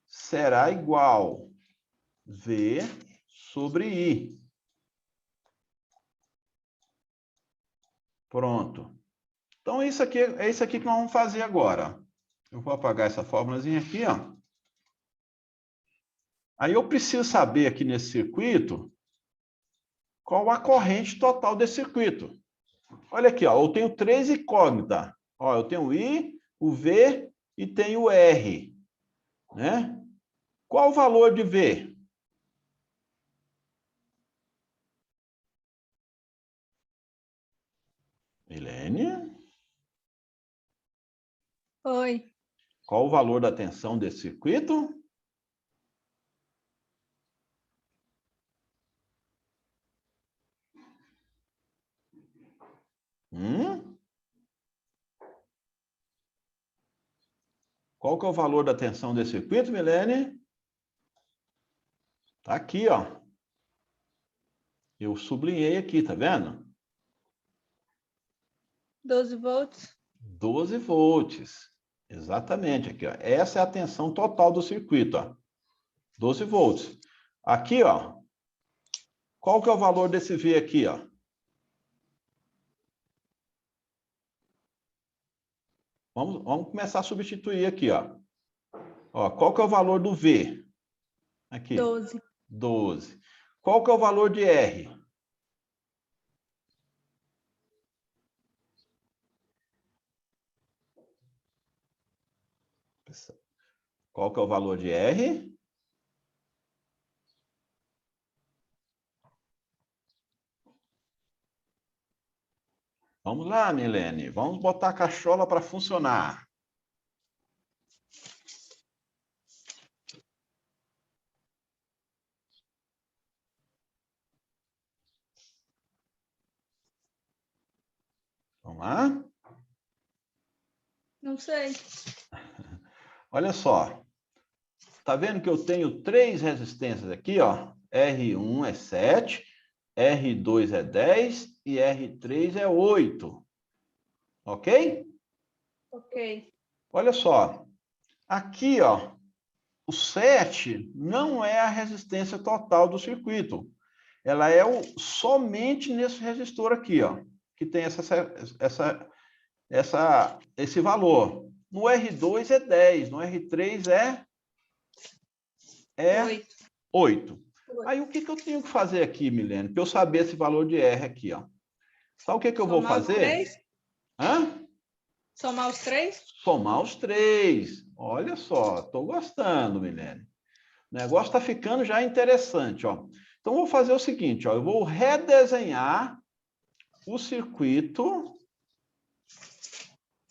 será igual V sobre I. Pronto. Então, é isso aqui que nós vamos fazer agora. Eu vou apagar essa fórmulazinha aqui, ó. Aí eu preciso saber aqui nesse circuito qual a corrente total desse circuito. Olha aqui, ó, eu tenho 3 incógnitas. Ó, eu tenho o I, o V e tenho o R. Né? Qual o valor de V? Milene? Oi. Qual o valor da tensão desse circuito? Qual que é o valor da tensão desse circuito, Milene? Tá aqui, ó. Eu sublinhei aqui, tá vendo? 12 volts. 12 volts. Exatamente, aqui, ó. Essa é a tensão total do circuito, ó. 12 volts. Aqui, ó. Qual que é o valor desse V aqui, ó? Vamos começar a substituir aqui, ó. Ó, qual que é o valor do V? Aqui. 12. 12. Qual que é o valor de R? Qual que é o valor de R? Vamos lá, Milene. Vamos botar a cachola para funcionar. Vamos lá? Não sei. Olha só. Tá vendo que eu tenho 3 resistências aqui, ó? R1 é 7, R2 é 10 e R3 é 8. Ok? Ok. Olha só. Aqui, ó, o 7 não é a resistência total do circuito. Ela é somente nesse resistor aqui, ó, que tem esse valor. No R2 é 10, no R3 é 8. Aí, o que eu tenho que fazer aqui, Milene, para eu saber esse valor de R aqui, ó? Sabe o que eu vou fazer? Hã? Somar os 3? Somar os 3. Olha só, estou gostando, Milene. O negócio está ficando já interessante, ó. Então, vou fazer o seguinte, ó. Eu vou redesenhar o circuito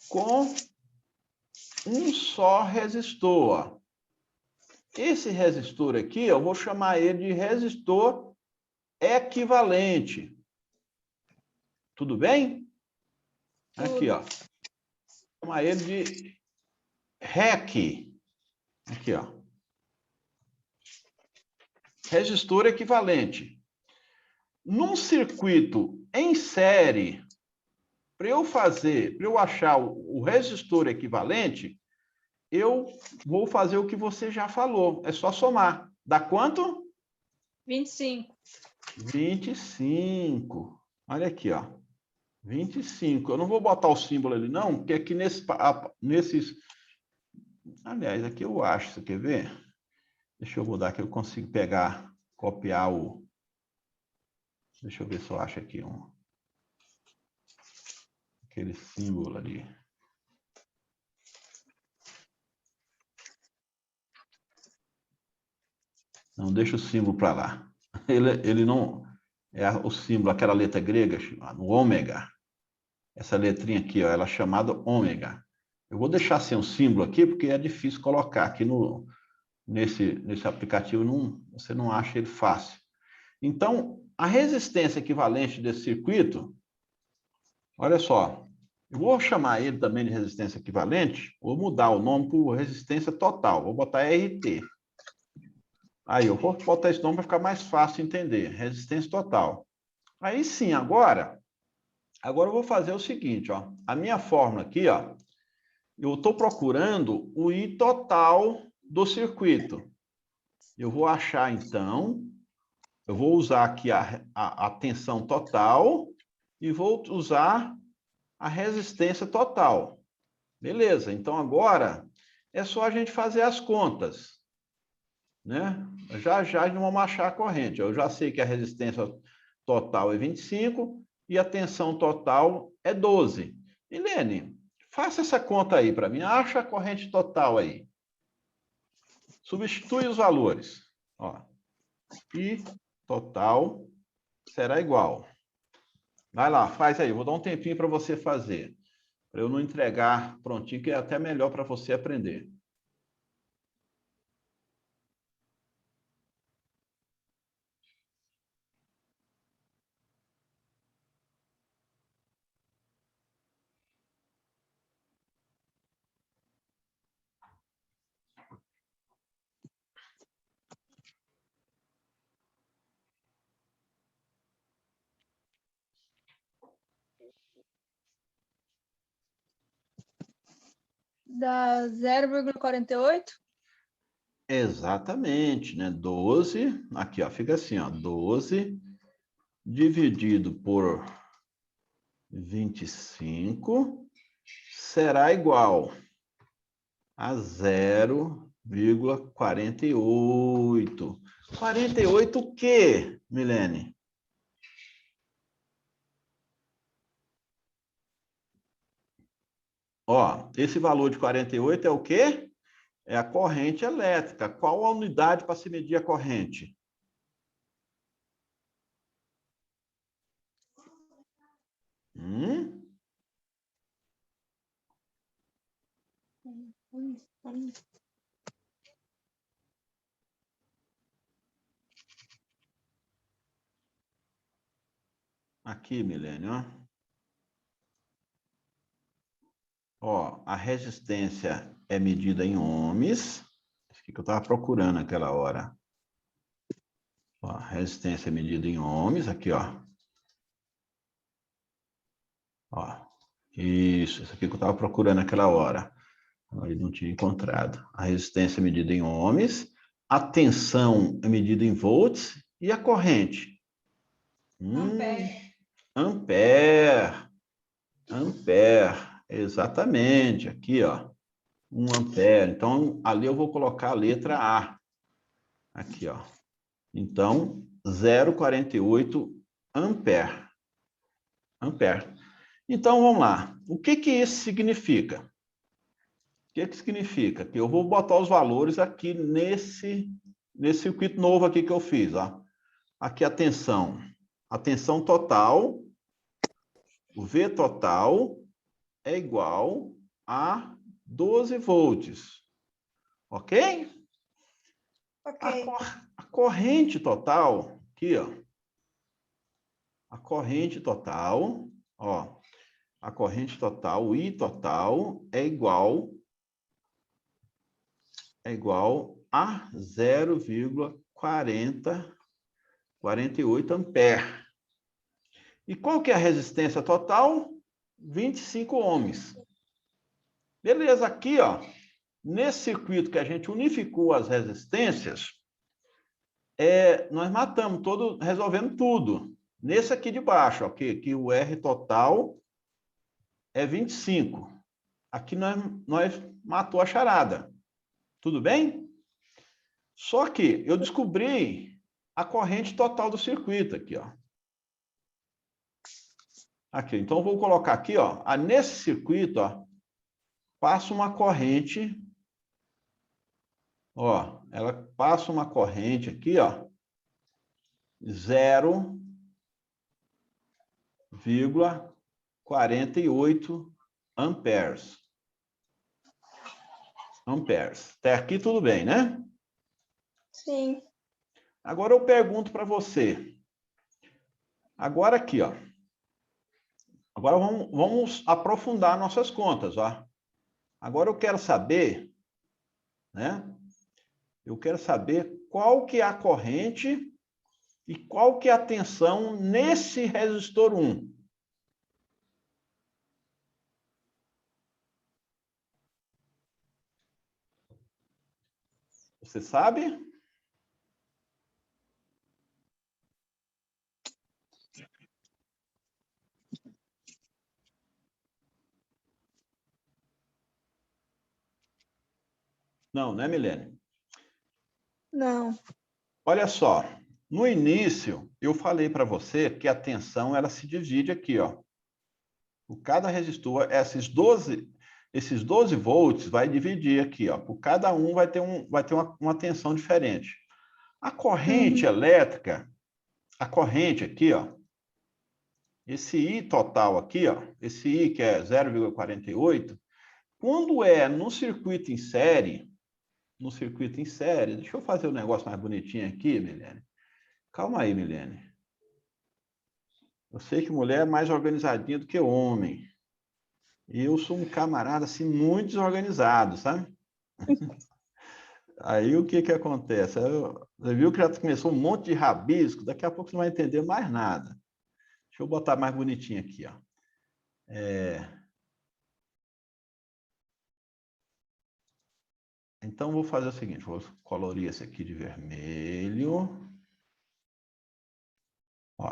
com um só resistor, ó. Esse resistor aqui, eu vou chamar ele de resistor equivalente. Tudo bem? Aqui, ó. Vou chamar ele de REC. Aqui, ó. Resistor equivalente. Num circuito em série, para eu achar o resistor equivalente, eu vou fazer o que você já falou. É só somar. Dá quanto? 25. 25. Olha aqui, ó. 25. Eu não vou botar o símbolo ali, não, porque aqui nesses... Aliás, aqui eu acho, você quer ver? Deixa eu mudar que eu consigo pegar, copiar o... Deixa eu ver se eu acho aqui aquele símbolo ali. Não, deixa o símbolo para lá. Ele não... É o símbolo, aquela letra grega, no ômega. Essa letrinha aqui, ó, ela é chamada ômega. Eu vou deixar sem o símbolo aqui, porque é difícil colocar. Aqui nesse aplicativo, você não acha ele fácil. Então, a resistência equivalente desse circuito, olha só, eu vou chamar ele também de resistência equivalente, vou mudar o nome por resistência total, vou botar RT. Aí, eu vou botar esse nome para ficar mais fácil de entender, resistência total. Aí sim, agora eu vou fazer o seguinte, ó, a minha fórmula aqui, ó, eu estou procurando o I total do circuito. Eu vou achar, então, eu vou usar aqui a tensão total e vou usar a resistência total. Beleza, então agora é só a gente fazer as contas, né? Já não vamos achar a corrente. Eu já sei que a resistência total é 25 e a tensão total é 12. Milene, faça essa conta aí para mim. Acha a corrente total aí. Substitui os valores. Ó. I total será igual. Vai lá, faz aí. Vou dar um tempinho para você fazer. Para eu não entregar prontinho, que é até melhor para você aprender. Dá 0,48? Exatamente, né? 12, aqui, ó, fica assim, ó, 12 dividido por 25 será igual a 0,48. 48 o quê, Milene? Ó, esse valor de 48 é o quê? É a corrente elétrica. Qual a unidade para se medir a corrente? Aqui, Milene, ó. Ó, a resistência é medida em ohms. Isso que eu estava procurando naquela hora. Ó, a resistência é medida em ohms, aqui, ó. Ó, isso aqui que eu estava procurando naquela hora. Aí não tinha encontrado. A resistência é medida em ohms, a tensão é medida em volts e a corrente? Ampere. Ampere. Ampere. Exatamente, aqui, ó, 1 ampere. Então, ali eu vou colocar a letra A. Aqui, ó. Então, 0,48 ampere. Ampere. Então, vamos lá. O que que isso significa? O que que significa? Que eu vou botar os valores aqui nesse circuito novo aqui que eu fiz, ó. Aqui a tensão. A tensão total, o V total, é igual a 12 volts. Ok? Ok. A corrente total, aqui, ó. A corrente total, ó. A corrente total, o I total, é igual a 0,48 ampere. E qual que é a resistência total? 25 ohms. Beleza, aqui, ó, nesse circuito que a gente unificou as resistências, nós matamos todo, resolvendo tudo. Nesse aqui de baixo, ó, que o R total é 25. Aqui nós matou a charada. Tudo bem? Só que eu descobri a corrente total do circuito aqui, ó. Aqui, então eu vou colocar aqui, ó, nesse circuito, ó, passa uma corrente, ó, ela passa uma corrente aqui, ó, 0,48 amperes. Amperes. Até aqui tudo bem, né? Sim. Agora eu pergunto para você. Agora aqui, ó. Agora vamos aprofundar nossas contas, ó. Agora eu quero saber, né? Eu quero saber qual que é a corrente e qual que é a tensão nesse resistor 1. Você sabe? Não, né, Milene? Não. Olha só, no início eu falei para você que a tensão ela se divide aqui, ó. Por cada resistor, esses 12 volts vai dividir aqui, ó. Por cada um vai ter uma tensão diferente. A corrente Uhum. elétrica, a corrente aqui, ó, esse I total aqui, ó, esse I que é 0,48, quando é no circuito em série, deixa eu fazer um negócio mais bonitinho aqui, Milene. Calma aí, Milene. Eu sei que mulher é mais organizadinha do que homem. E eu sou um camarada, assim, muito desorganizado, sabe? Aí o que que acontece? Você viu que já começou um monte de rabisco, daqui a pouco você não vai entender mais nada. Deixa eu botar mais bonitinho aqui, ó. Então, vou fazer o seguinte, vou colorir esse aqui de vermelho. Ó.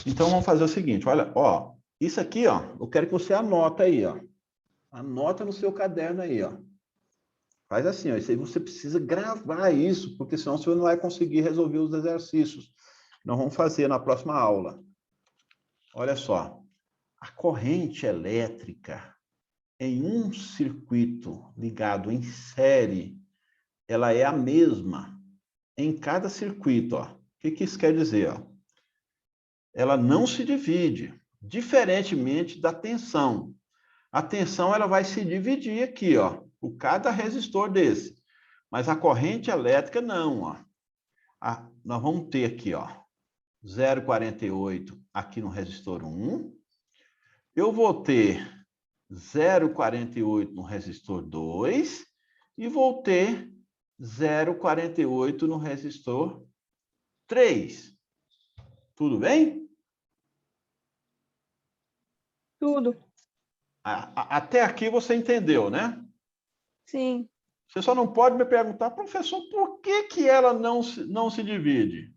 Então, vamos fazer o seguinte, olha, ó, isso aqui, ó, eu quero que você anota aí, ó. Anota no seu caderno aí, ó. Faz assim, ó, isso aí você precisa gravar isso, porque senão você não vai conseguir resolver os exercícios. Nós vamos fazer na próxima aula. Olha só, a corrente elétrica em um circuito ligado em série, ela é a mesma em cada circuito, ó. O que que isso quer dizer, ó? Ela não se divide, diferentemente da tensão. A tensão ela vai se dividir aqui, ó, por cada resistor desse. Mas a corrente elétrica não, ó. Nós vamos ter aqui, ó, 0,48 aqui no resistor 1. Eu vou ter 0,48 no resistor 2 e vou ter 0,48 no resistor 3. Tudo bem? Tudo. Até aqui você entendeu, né? Sim. Você só não pode me perguntar, professor, por que que ela não se divide?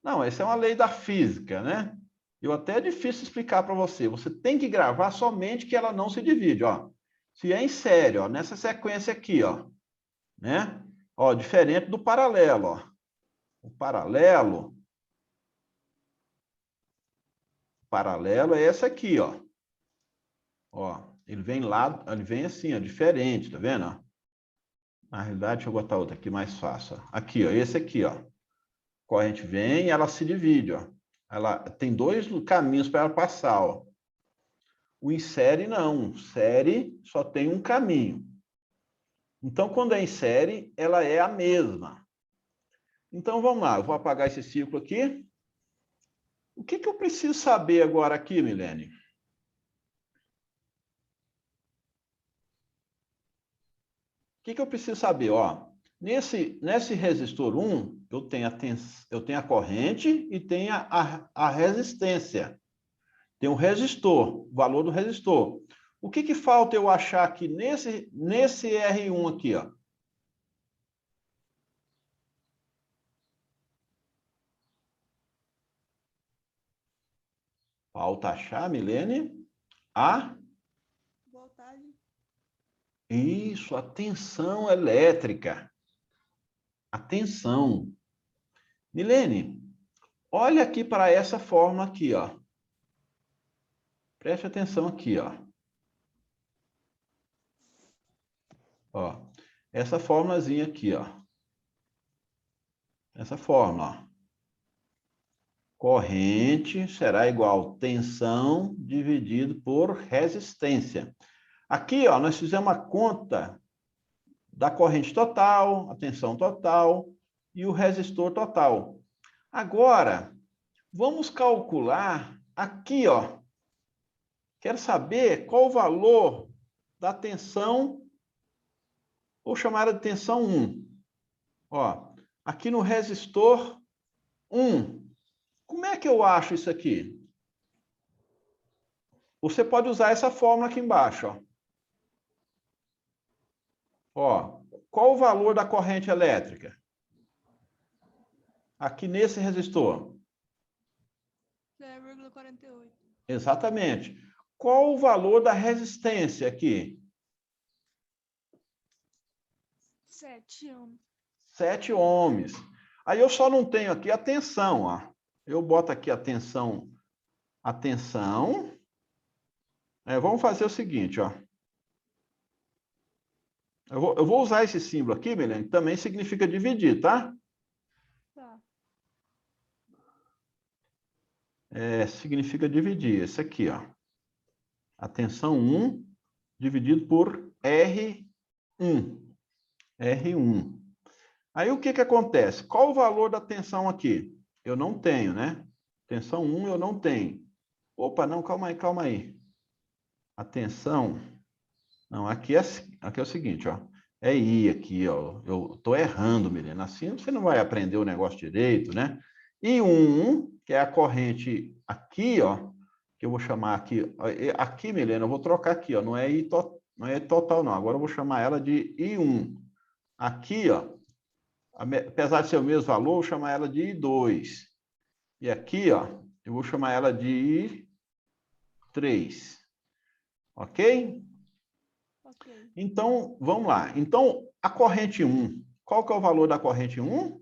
Não, essa é uma lei da física, né? Eu até é difícil explicar para você. Você tem que gravar somente que ela não se divide, ó. Se é em série, ó, nessa sequência aqui, ó, né? Ó, diferente do paralelo, ó. O paralelo é essa aqui, ó. Ó, ele vem lá, ele vem assim, ó, diferente, tá vendo? Ó? Na realidade, deixa eu botar outra aqui mais fácil. Ó. Aqui, ó, esse aqui, ó. Corrente vem e ela se divide, ó. Ela tem dois caminhos para ela passar, ó. O em série não, série só tem um caminho. Então, quando é em série, ela é a mesma. Então, vamos lá, eu vou apagar esse ciclo aqui. O que eu preciso saber agora aqui, Milene? O que eu preciso saber? Ó, nesse resistor 1, eu tenho a corrente e tenho a resistência. Tem o resistor, o valor do resistor. O que falta eu achar aqui nesse R1 aqui, ó? Falta achar, Milene, a Voltagem. Isso, a tensão elétrica. A tensão. Milene, olha aqui para essa forma aqui, ó. Preste atenção aqui, ó. Ó, essa formulazinha aqui, ó. Essa fórmula, ó. Corrente será igual tensão dividido por resistência. Aqui, ó, nós fizemos a conta da corrente total, a tensão total e o resistor total. Agora, vamos calcular aqui, ó. Quero saber qual o valor da tensão, vou chamar ela de tensão 1. Ó, aqui no resistor 1. Como é que eu acho isso aqui? Você pode usar essa fórmula aqui embaixo, ó. Ó, qual o valor da corrente elétrica? Aqui nesse resistor. 0,48. Exatamente. Qual o valor da resistência aqui? 7 ohms. 7 ohms. Aí eu só não tenho aqui a tensão, ó. Eu boto aqui a tensão. A tensão. Vamos fazer o seguinte, ó. Eu vou usar esse símbolo aqui, Milene, que também significa dividir, tá? Tá. Significa dividir. Esse aqui, ó. A tensão 1 dividido por R1. R1. Aí o que acontece? Qual o valor da tensão aqui? Eu não tenho, né? Tensão 1 eu não tenho. Opa, não, calma aí. A tensão... Não, aqui é o seguinte, ó. É I aqui, ó. Eu tô errando, Milena. Assim você não vai aprender o negócio direito, né? I1, que é a corrente aqui, ó, que eu vou chamar aqui. Aqui, Milena, eu vou trocar aqui, ó. Não é total, não. Agora eu vou chamar ela de I1. Aqui, ó, apesar de ser o mesmo valor, eu vou chamar ela de I2. E aqui, ó, eu vou chamar ela de I3. Ok? Ok. Então, vamos lá. Então, a corrente 1, qual que é o valor da corrente 1?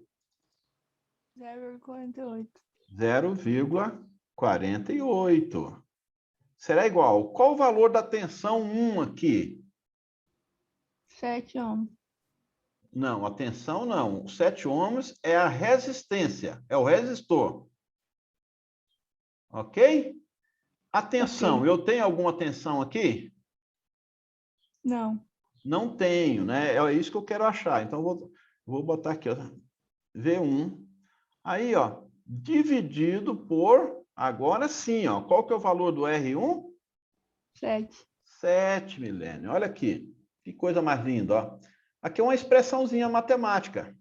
0,48. 0,48. Será igual. Qual o valor da tensão 1 aqui? 7 ohms. Não, a tensão não. 7 ohms é a resistência, é o resistor. Ok? A tensão, eu tenho alguma tensão aqui? Não. Não tenho, né? É isso que eu quero achar. Então, vou botar aqui, ó, V1. Aí, ó, dividido por, agora sim, ó, qual que é o valor do R1? 7. 7, milênio. Olha aqui, que coisa mais linda, ó. Aqui é uma expressãozinha matemática.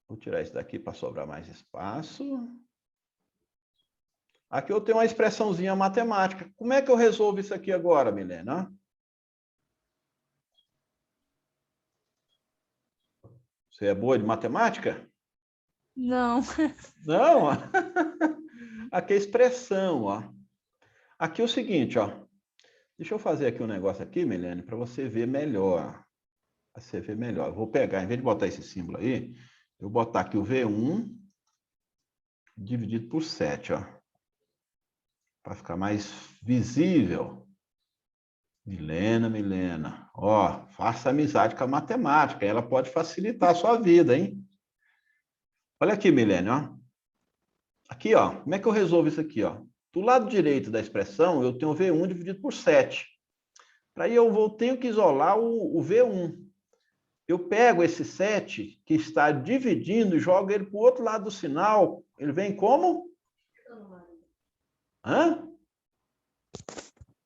Vou tirar isso daqui para sobrar mais espaço. Aqui eu tenho uma expressãozinha matemática. Como é que eu resolvo isso aqui agora, Milena? Você é boa de matemática? Não. Não? Aqui é expressão, ó. Aqui é o seguinte, ó. Deixa eu fazer aqui um negócio aqui, Milene, para você ver melhor. Para você ver melhor. Eu vou pegar, em vez de botar esse símbolo aí, eu vou botar aqui o V1 dividido por 7, ó. Para ficar mais visível. Milena, ó, faça amizade com a matemática, ela pode facilitar a sua vida, hein? Olha aqui, Milene, ó. Aqui, ó, como é que eu resolvo isso aqui, ó? Do lado direito da expressão, eu tenho V1 dividido por 7. Para aí tenho que isolar o V1. Eu pego esse 7 que está dividindo e jogo ele para o outro lado do sinal. Ele vem como? Hã?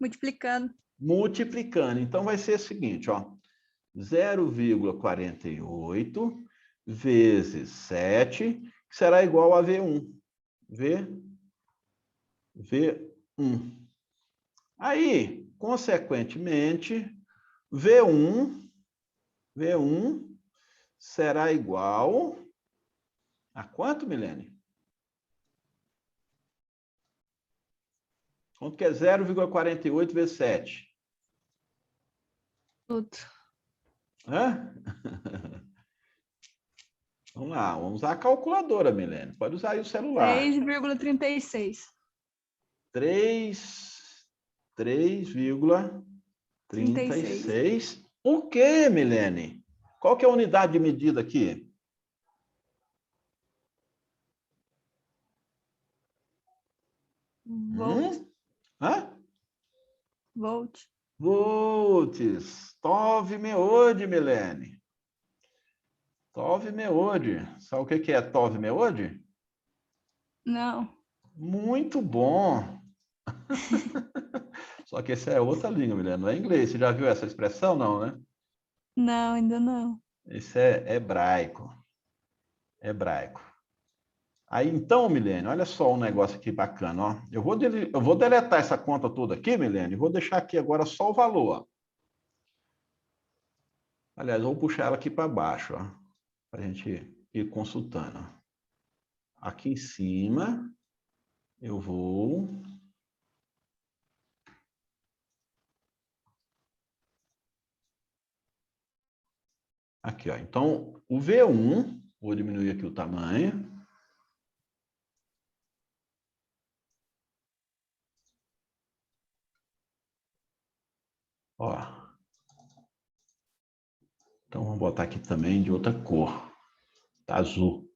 Multiplicando. Multiplicando. Então, vai ser o seguinte, ó. 0,48 vezes 7, que será igual a V1. V1. Aí, consequentemente, V1 será igual a quanto, Milene? Quanto que é 0,48 vezes 7? Outro. Hã? Vamos lá, vamos usar a calculadora, Milene. Pode usar aí o celular. 3,36. 3,36. O quê, Milene? Qual que é a unidade de medida aqui? Volt. Hã? Volt. Volts. Tove meode, Milene. Tove meode. Sabe o que é tove meode? Não. Muito bom. Só que essa é outra língua, Milene, não é inglês. Você já viu essa expressão? Não, né? Não, ainda não. Esse é hebraico. Hebraico. Aí, então, Milene, olha só um negócio aqui bacana, ó. Eu vou deletar essa conta toda aqui, Milene, e vou deixar aqui agora só o valor, ó. Aliás, eu vou puxar ela aqui para baixo, ó, para a gente ir consultando. Aqui em cima, eu vou... Aqui, ó. Então, o V1, vou diminuir aqui o tamanho. Ó. Então, vamos botar aqui também de outra cor. Tá azul.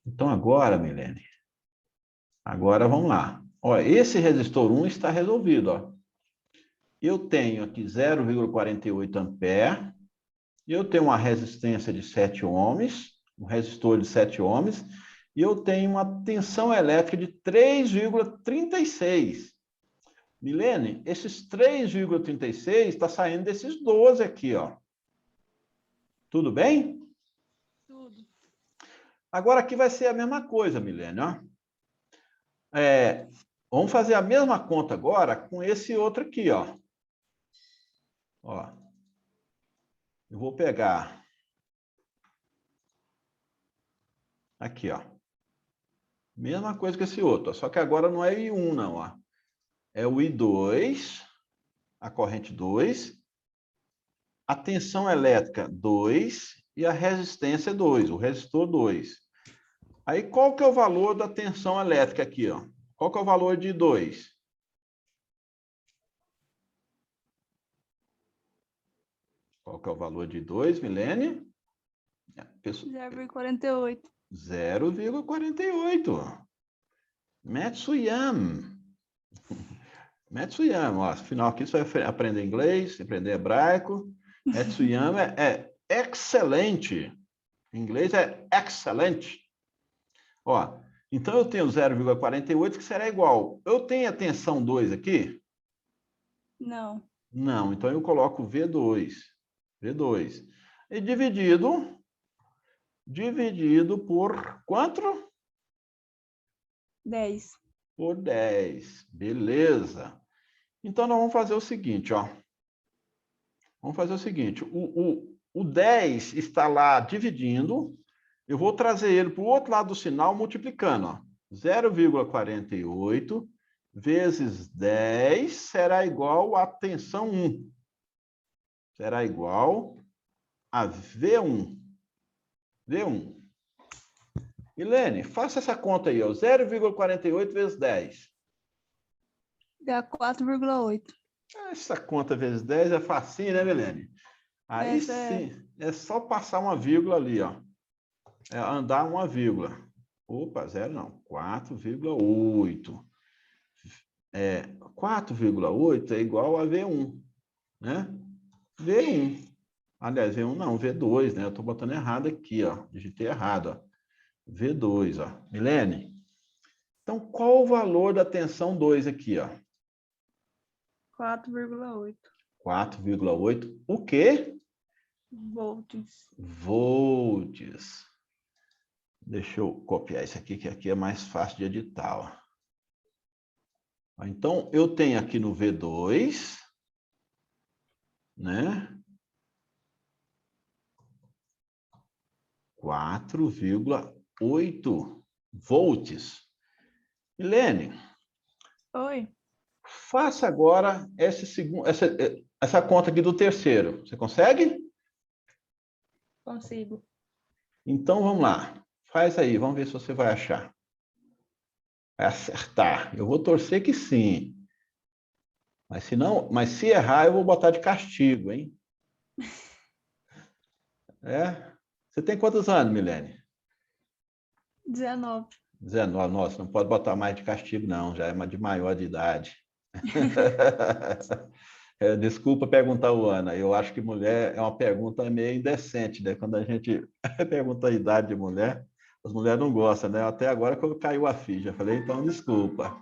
Então, agora, Milene, agora vamos lá. Ó, esse resistor 1 está resolvido, ó. Eu tenho aqui 0,48 ampere, eu tenho uma resistência de 7 ohms, um resistor de 7 ohms, e eu tenho uma tensão elétrica de 3,36. Milene, esses 3,36 está saindo desses 12 aqui, ó. Tudo bem? Tudo. Agora aqui vai ser a mesma coisa, Milene, ó. Vamos fazer a mesma conta agora com esse outro aqui, ó. Ó. Eu vou pegar aqui, ó. Mesma coisa que esse outro, ó. Só que agora não é I1, não, ó. É o I2, a corrente 2, a tensão elétrica 2 e a resistência 2, o resistor 2. Aí, qual que é o valor da tensão elétrica aqui, ó? Qual que é o valor de 2? Qual que é o valor de 2, Milene? 0,48. 0,48. Metsuyam. Metsuyam, ó. Afinal, aqui você vai aprender inglês, aprender hebraico. Metsuyam é excelente. Em inglês é excelente. Ó, então eu tenho 0,48 que será igual. Eu tenho a tensão 2 aqui? Não. Não, então eu coloco V2. V2. E dividido por quanto? 10. Por 10. Beleza. Então, nós vamos fazer o seguinte, ó. Vamos fazer o seguinte. O 10 está lá dividindo. eu vou trazer ele para o outro lado do sinal multiplicando. Ó. 0,48 vezes 10 será igual a tensão 1. Será igual a V1. V1. Milene, faça essa conta aí. 0,48 vezes 10. Dá 4,8. Essa conta vezes 10 é facinho, né, Milene? Aí sim, é só passar uma vírgula ali, ó. É andar uma vírgula. Opa, 0 não, 4,8. 4,8 é igual a V1, né? V1. Aliás, V1 não, V2, né? Eu estou botando errado aqui, ó. Digitei errado, ó. V2, ó. Milene? Então, qual o valor da tensão 2 aqui, ó? 4,8. 4,8. O quê? Volts. Volts. Deixa eu copiar isso aqui, que aqui é mais fácil de editar, ó. Então, eu tenho aqui no V2, né? 4,8 volts. Milene, Oi. faça agora essa conta aqui do terceiro. Você consegue? Consigo. Então, vamos lá. Faz aí, vamos ver se você vai achar. Vai acertar. Eu vou torcer que sim. Mas se errar, eu vou botar de castigo, hein? Você tem quantos anos, Milene? 19. 19. Nossa, não pode botar mais de castigo, não. Já é de maior de idade. Desculpa perguntar o ano. Eu acho que mulher é uma pergunta meio indecente, né? Quando a gente pergunta a idade de mulher, as mulheres não gostam, né? Até agora que eu caiu a ficha. Falei, então, desculpa.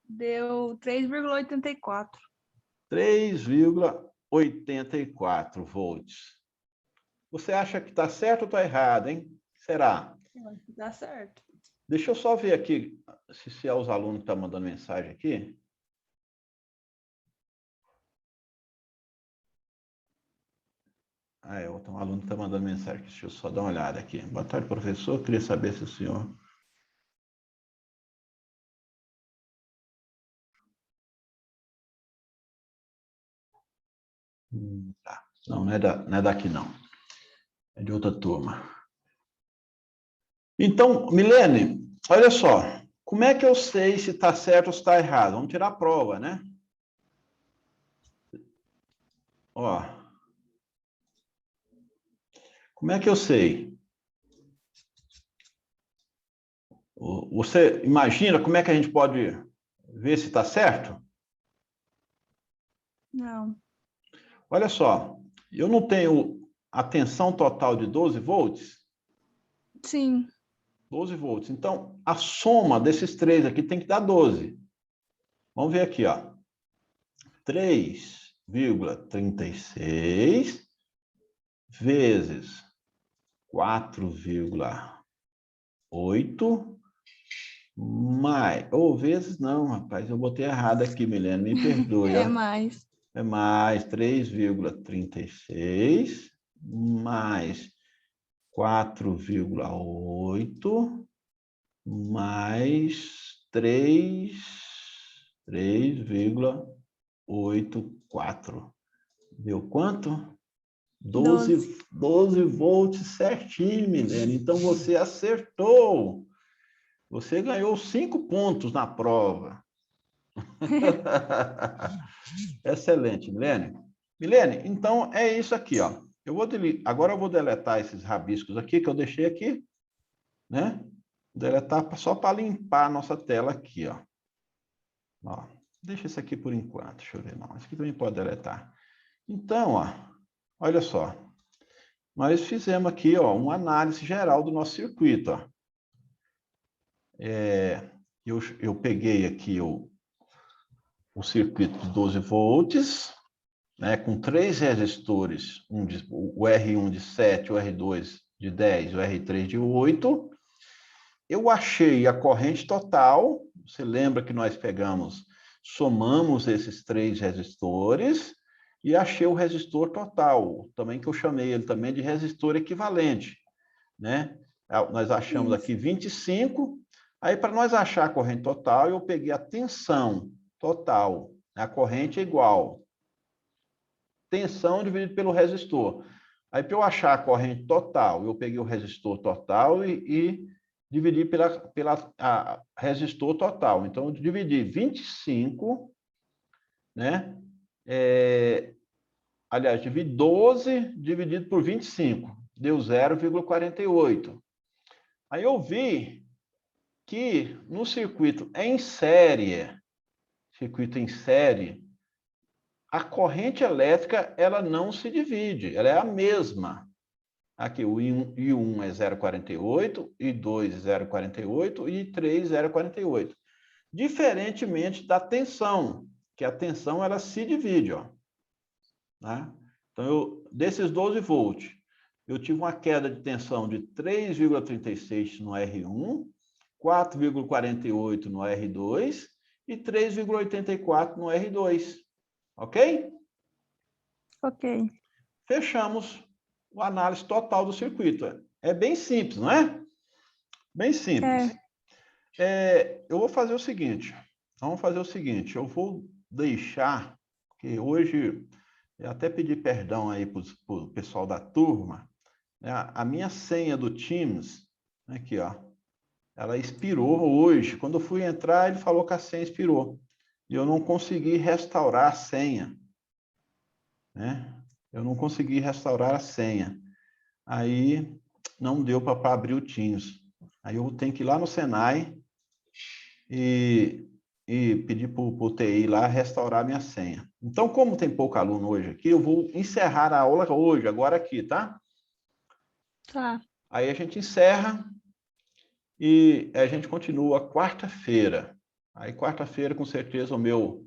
Deu 3,84. 3,84 volts. Você acha que está certo ou está errado, hein? Será? Dá certo. Deixa eu só ver aqui se é os alunos que estão mandando mensagem aqui. Tem um aluno que está mandando mensagem. Deixa eu só dar uma olhada aqui. Boa tarde, professor. Eu queria saber se o senhor... Tá. Não é daqui, não. É de outra turma. Então, Milene, olha só. Como é que eu sei se está certo ou se está errado? Vamos tirar a prova, né? Ó. Como é que eu sei? Você imagina como é que a gente pode ver se está certo? Não. Olha só, eu não tenho a tensão total de 12 volts? Sim. 12 volts. Então, a soma desses três aqui tem que dar 12. Vamos ver aqui, ó. 3,36 vezes 4,8 mais... Ou vezes não, rapaz. Eu botei errado aqui, Milene. Me perdoe, ó. Mais. É mais 3,36 mais 4,8 mais 3,84. Deu quanto? 12 volts certinho, Milene. Então, você acertou. Você ganhou 5 pontos na prova. Excelente, Milene. Milene, então é isso aqui, ó. Agora eu vou deletar esses rabiscos aqui que eu deixei aqui, né? Deletar só para limpar a nossa tela aqui, ó. Ó. Deixa isso aqui por enquanto. Deixa eu ver, não. Isso aqui também pode deletar. Então, ó, olha só. Nós fizemos aqui, ó, uma análise geral do nosso circuito, ó. Eu peguei aqui o circuito de 12 volts, né, com 3 resistores, o R1 de 7, o R2 de 10, o R3 de 8. Eu achei a corrente total. Você lembra que nós somamos esses 3 resistores, e achei o resistor total, também que eu chamei ele também de resistor equivalente, né? Nós achamos aqui 25, aí para nós achar a corrente total, eu peguei a tensão total, a corrente é igual, tensão dividido pelo resistor. Aí para eu achar a corrente total, eu peguei o resistor total e dividi pela resistor total. Então, eu dividi 25, né? Aliás, dividi 12 dividido por 25, deu 0,48. Aí eu vi que no circuito em série, a corrente elétrica ela não se divide, ela é a mesma. Aqui o I1 é 0,48, I2 0,48 e I3 0,48. Diferentemente da tensão, que a tensão ela se divide, ó. Né? Então, desses 12 volts, eu tive uma queda de tensão de 3,36 no R1, 4,48 no R2 e 3,84 no R2. Ok? Ok. Fechamos a análise total do circuito. É bem simples, não é? Bem simples. Eu vou fazer o seguinte. Vamos fazer o seguinte. Eu vou deixar, que hoje, eu até pedi perdão aí para o pessoal da turma, né? A minha senha do Teams, aqui, ó, ela expirou hoje. Quando eu fui entrar, ele falou que a senha expirou. E eu não consegui restaurar a senha, né? Eu não consegui restaurar a senha. Aí não deu para abrir o Teams. Aí eu tenho que ir lá no Senai e pedir para o TI lá restaurar a minha senha. Então, como tem pouco aluno hoje aqui, eu vou encerrar a aula hoje, agora aqui, tá? Tá. Aí a gente encerra e a gente continua quarta-feira. Aí quarta-feira, com certeza, o meu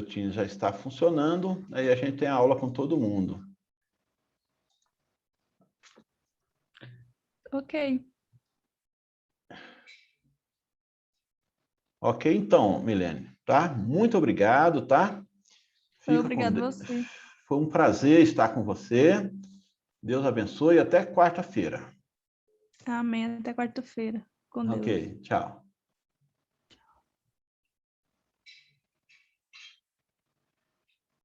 Teams já está funcionando. Aí a gente tem a aula com todo mundo. Ok. Ok, então, Milene, tá? Muito obrigado, tá? Obrigado a você. Foi um prazer estar com você. Deus abençoe e até quarta-feira. Amém. Até quarta-feira. Com Deus. Ok, tchau.